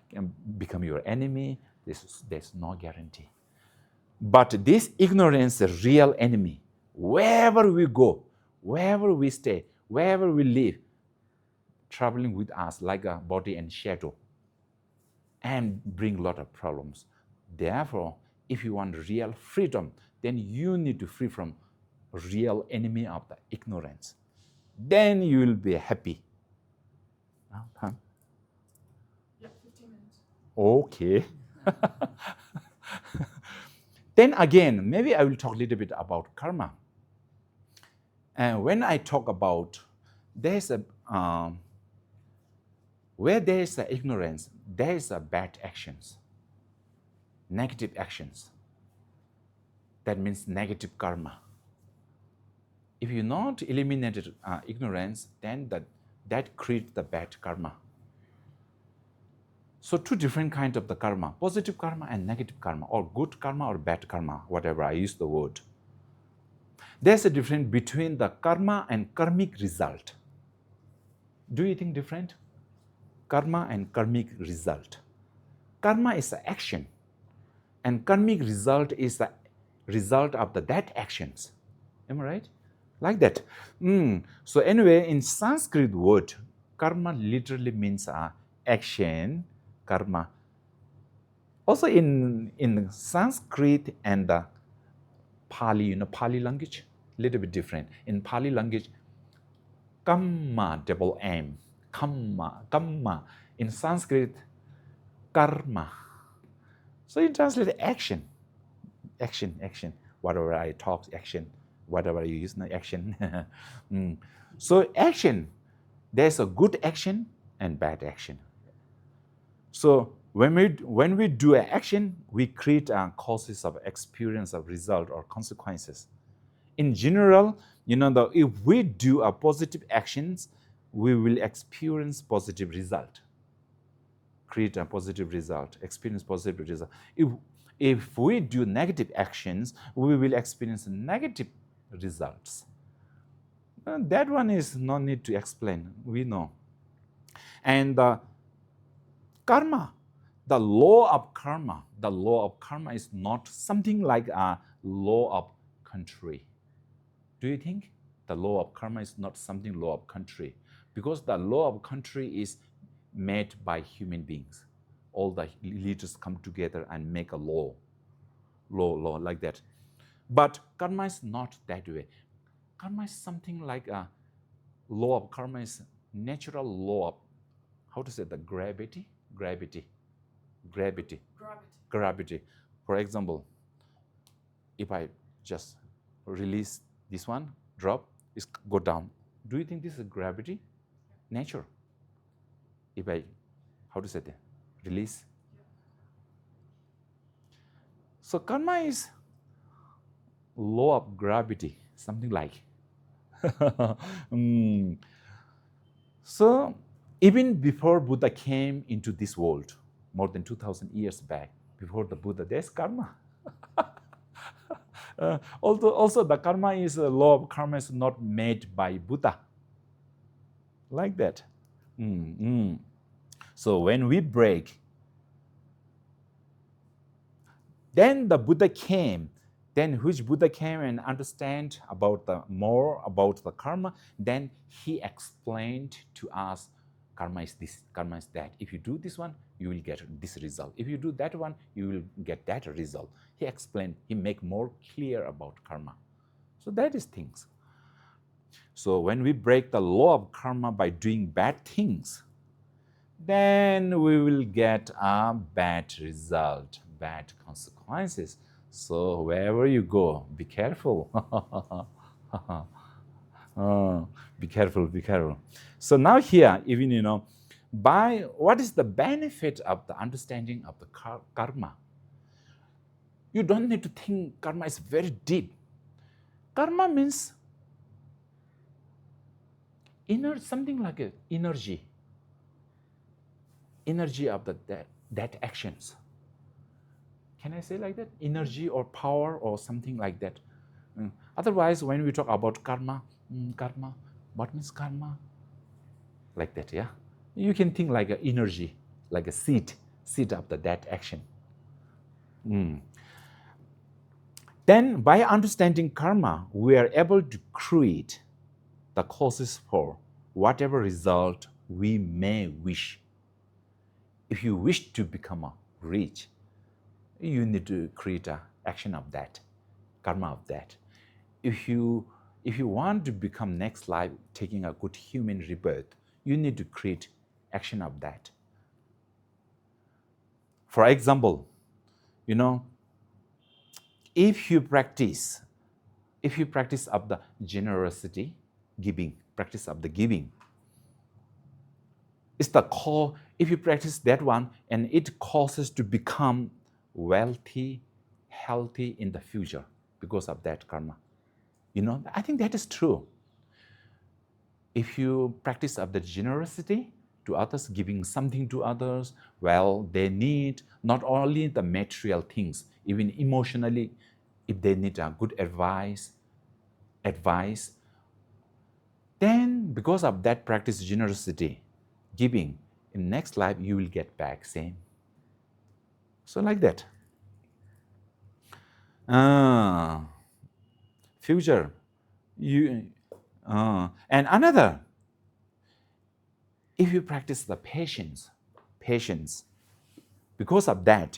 A: can become your enemy. There's no guarantee. But this ignorance is a real enemy. Wherever we go, wherever we stay, wherever we live, traveling with us like a body and shadow, and bring a lot of problems. Therefore, if you want real freedom, then you need to free from real enemy of the ignorance. Then you will be happy. Huh?
D: Yeah, 15 minutes.
A: Okay. Then again, maybe I will talk a little bit about karma. And when I talk about there's a where there is a ignorance, there is a bad actions, negative actions. That means negative karma. If you not eliminated ignorance, then that creates the bad karma. So two different kinds of the karma, positive karma and negative karma, or good karma or bad karma, whatever I use the word. There's a difference between the karma and karmic result. Do you think different? Karma and karmic result. Karma is the action, and karmic result is the result of that actions. Am I right? Like that. So anyway, in Sanskrit word, karma literally means action, karma. Also in Sanskrit and the Pali, Pali language, little bit different. In Pali language, kamma, double M, kamma. In Sanskrit, karma. So you translate action. Whatever I talk, action. Whatever you use, action. So action, there's a good action and bad action. So when we do an action, we create causes of experience of result or consequences. In general, if we do a positive actions, we will experience positive result. Create a positive result, experience positive result. If we do negative actions, we will experience negative results. That one is no need to explain. We know. And karma, the law of karma is not something like a law of country. Do you think the law of karma is not something law of country? Because the law of country is made by human beings. All the leaders come together and make a law like that. But karma is not that way. Karma is something like a law of karma is natural law of, how to say, the gravity. For example, if I just release this one, drop, it go down. Do you think this is gravity? Nature. If I, how to say that? Release. So karma is law of gravity, something like. So even before Buddha came into this world, more than 2,000 years back, before the Buddha, there's karma. Also, the karma is a law of karma is not made by Buddha. Like that. So when we break, then the Buddha came. Then which Buddha came and understand more about the karma, then he explained to us, karma is this, karma is that. If you do this one, you will get this result. If you do that one, you will get that result. He explained, he make more clear about karma. So that is things. So when we break the law of karma by doing bad things, then we will get a bad result, bad consequences. So wherever you go, be careful. Be careful. So now here, even, by what is the benefit of the understanding of the karma? You don't need to think karma is very deep. Karma means something like a energy of that actions. Can I say like that? Energy or power or something like that. Otherwise, when we talk about karma, what means karma? Like that, yeah? You can think like an energy, like a seed of that action. Then, by understanding karma, we are able to create the causes for whatever result we may wish. If you wish to become rich, you need to create an action of that, karma of that. If you want to become next life taking a good human rebirth, you need to create action of that. For example, if you practice of the generosity, giving, practice of the giving, it's the call. If you practice that one, and it causes to become wealthy, healthy in the future because of that karma. I think that is true. If you practice of the generosity to others, giving something to others, well, they need not only the material things, even emotionally, if they need a good advice, then because of that practice generosity, giving, in next life you will get back same. So like that. Future, and another, if you practice the patience, because of that,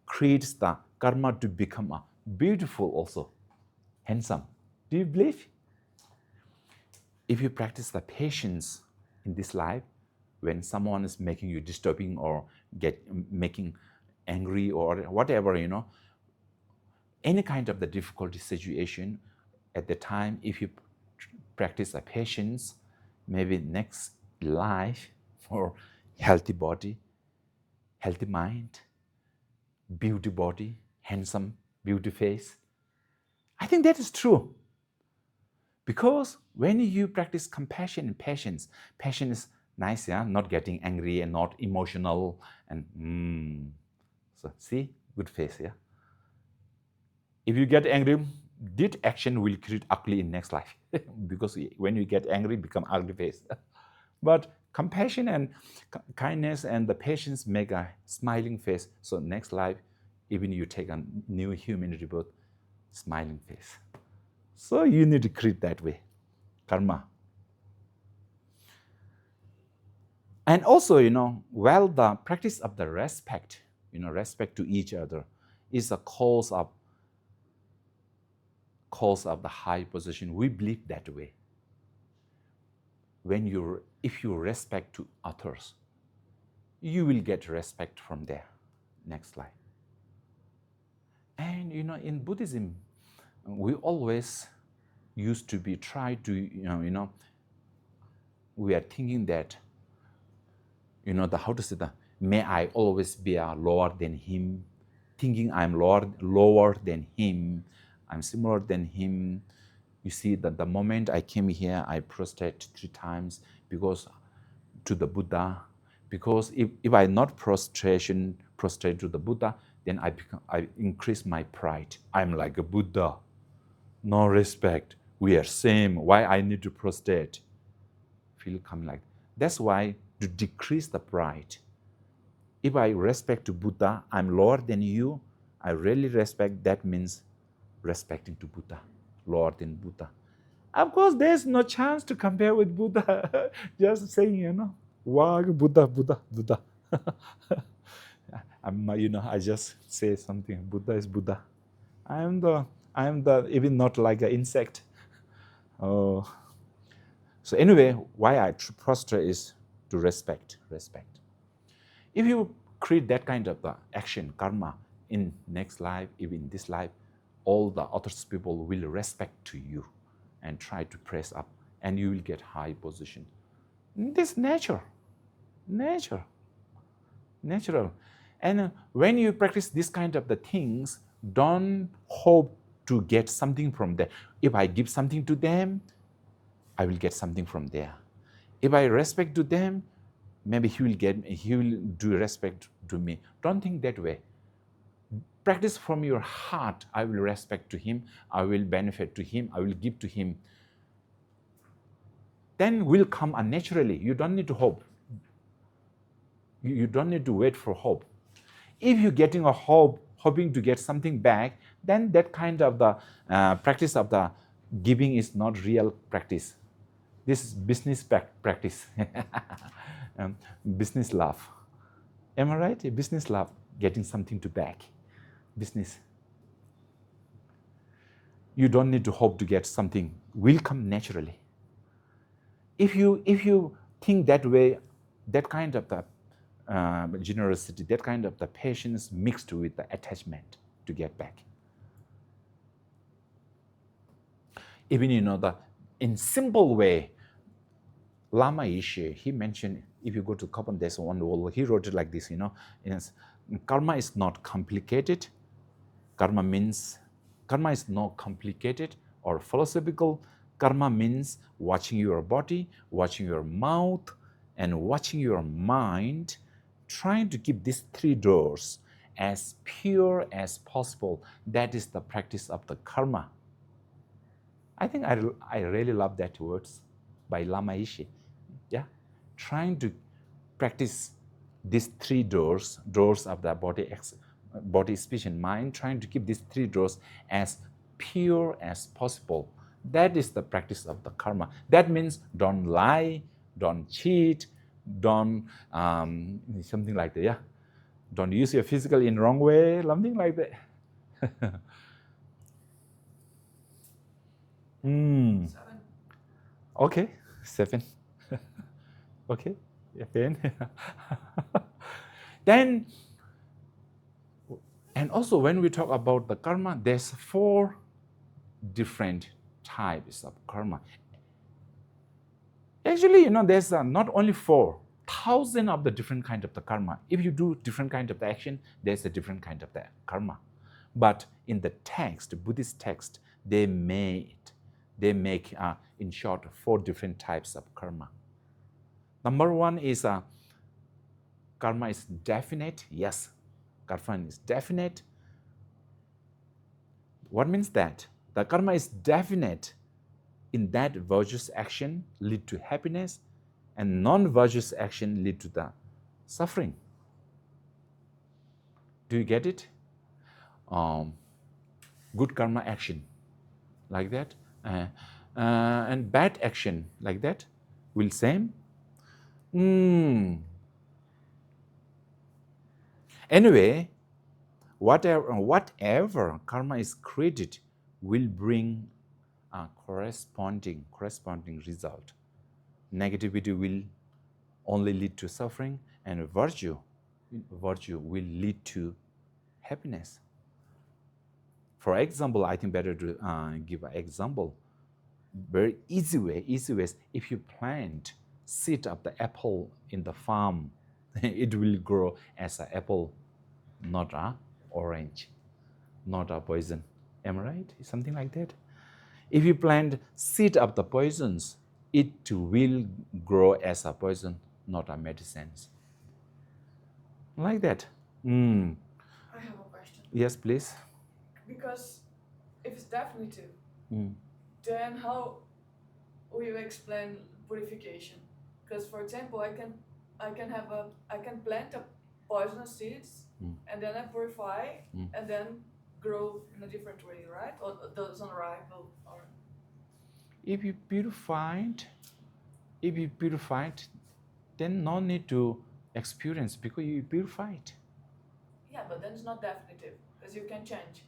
A: creates the karma to become a beautiful also, handsome. Do you believe? If you practice the patience in this life, when someone is making you disturbing or making angry or whatever, any kind of the difficult situation, at the time, if you practice a patience, maybe next life for healthy body, healthy mind, beauty body, handsome, beauty face. I think that is true. Because when you practice compassion and patience is nice, yeah, not getting angry and not emotional, and so see, good face, yeah. If you get angry, that action will create ugly in next life because when you get angry, become ugly face. But compassion and kindness and the patience make a smiling face. So next life, even you take a new human rebirth, smiling face. So you need to create that way, karma. And also, well, the practice of the respect, respect to each other is a cause of the high position. We believe that way. If you respect to others, you will get respect from there next life. And in Buddhism, we always used to be try to we are thinking that how to say that, may I always be lower than him, thinking I'm lower than him, I'm similar than him. You see that the moment I came here, I prostrate 3 times because to the Buddha. Because if I not prostrate to the Buddha, then I increase my pride. I'm like a Buddha. No respect. We are same. Why I need to prostrate? Feel coming like. That's why to decrease the pride. If I respect to Buddha, I'm lower than you. I really respect. That means respecting to Buddha, lower than Buddha. Of course, there's no chance to compare with Buddha. Just saying, wow, Buddha. I just say something. Buddha is Buddha. I am the even not like an insect. Oh. So anyway, why I prostrate is to respect. If you create that kind of action, karma, in next life, even this life, all the other people will respect to you and try to press up, and you will get high position. This natural. And when you practice this kind of the things, don't hope to get something from there. If I give something to them, I will get something from there. If I respect to them, maybe he will do respect to me. Don't think that way. Practice from your heart. I will respect to him. I will benefit to him. I will give to him. Then will come naturally. You don't need to hope. You don't need to wait for hope. If you're getting a hope, hoping to get something back, then that kind of the practice of the giving is not real practice. This is business practice. Business love. Am I right? A business love, getting something to back. Business. You don't need to hope to get something. Will come naturally. If you think that way, that kind of the generosity, that kind of the patience mixed with the attachment to get back. Even in simple way, Lama Geshe, he mentioned, if you go to Kapan Desa on the wall, he wrote it like this, karma is not complicated. Karma is not complicated or philosophical. Karma means watching your body, watching your mouth, and watching your mind, trying to keep these three doors as pure as possible. That is the practice of the karma. I think I really love that words by Lama Geshe. Yeah, trying to practice these three doors of the body, speech, and mind, trying to keep these three doors as pure as possible. That is the practice of the karma. That means don't lie, don't cheat, don't something like that. Yeah, don't use your physical in wrong way, something like that.
D: 7.
A: Okay, 7. Okay, again. Then, and also when we talk about the karma, there's 4 different types of karma. Actually, there's not only 4,000 of the different kind of the karma. If you do different kind of the action, there's a different kind of the karma. But in the text, Buddhist text, they make in short 4 different types of karma. Number 1 is karma is definite. Yes, karma is definite. What means that? The karma is definite in that virtuous action lead to happiness and non-virtuous action lead to the suffering. Do you get it? Good karma action like that, and bad action like that will same. Anyway, whatever karma is created will bring a corresponding result. Negativity will only lead to suffering, and virtue will lead to happiness. For example, I think better to give an example. Very easy ways. If you plant seed of the apple in the farm, it will grow as an apple, not an orange, not a poison. Am I right? Something like that. If you plant seed of the poisons, it will grow as a poison, not a medicine. Like that.
D: I have a question.
A: Yes, please.
D: Because if it's definitive, then how will you explain purification? Because, for example, I can plant a poisonous seeds and then I purify and then grow in a different way, right? Or doesn't rival? Or
A: if you purified, then no need to experience because you purified.
D: Yeah, but then it's not definitive because you can change,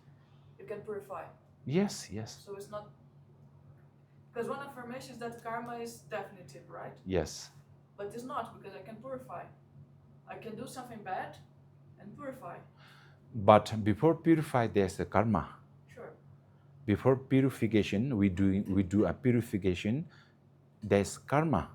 D: you can purify.
A: Yes.
D: So it's not, because one affirmation is that karma is definitive, right?
A: Yes.
D: But it's not, because I can purify. I can do something bad and purify.
A: But before purify, there's a karma.
D: Sure.
A: Before purification, we do a purification. There's karma.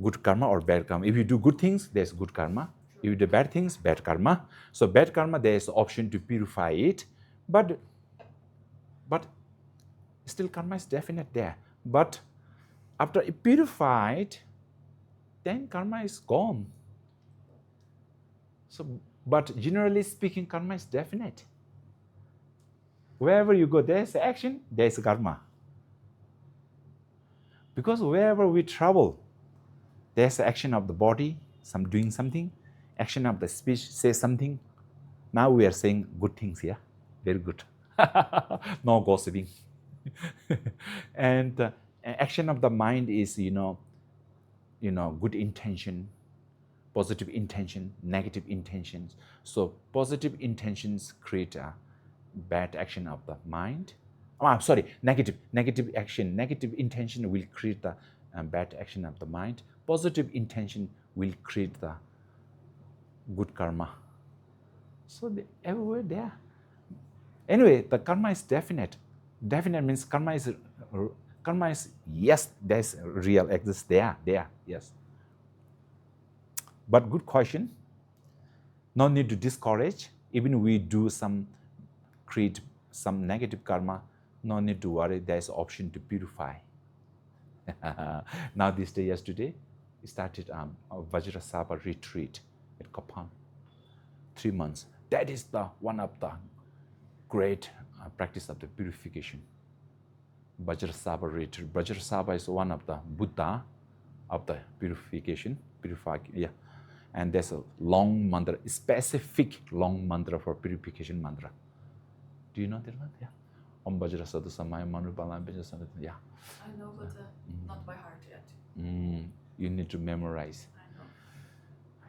A: Good karma or bad karma. If you do good things, there's good karma. Sure. If you do bad things, bad karma. So bad karma, there's the option to purify it. But still karma is definite there. But after it purified, then karma is gone. So, but generally speaking, karma is definite. Wherever you go, there's action, there's karma. Because wherever we travel, there's action of the body, doing something, action of the speech, say something. Now we are saying good things here, very good. No gossiping. And action of the mind is, good intention, positive intention, negative intentions. So positive intentions create a bad action of the mind. Negative action, negative intention will create the bad action of the mind. Positive intention will create the good karma. So everywhere there. Anyway, the karma is definite. Definite means karma is yes, there's real exists there, yes. But good question. No need to discourage. Even we do create some negative karma, no need to worry. There's option to purify. Now this day, yesterday, we started a Vajrasabha retreat at Kapan. 3 months. That is one of the great practice of the purification. Vajrasabha retreat. Vajrasabha is one of the Buddha of the purification. Yeah. And there's a long mantra, specific long mantra for purification mantra. Do you know that one? Yeah. Om Vajra Sadhu Samaya Manu Balam Vajra Sadhu. Yeah.
D: I know, but not by heart yet.
A: You need to memorize.
D: I know.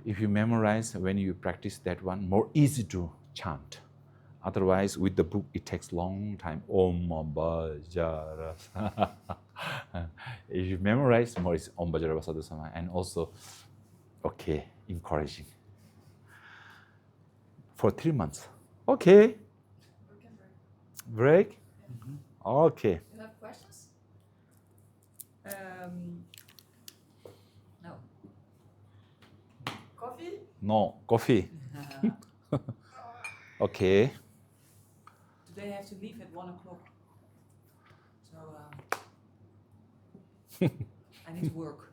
A: If you memorize, when you practice that one, more easy to chant. Otherwise, with the book, it takes long time. Om Vajra. If you memorize, more is Om Vajra Sadhu Samaya. And also, okay, encouraging. For 3 months. Okay.
D: We can break.
A: Break?
C: Mm-hmm.
A: Okay.
D: You have questions?
B: No.
D: Coffee?
A: No, coffee. Okay.
B: Today I have to leave at 1 o'clock. So I need to work.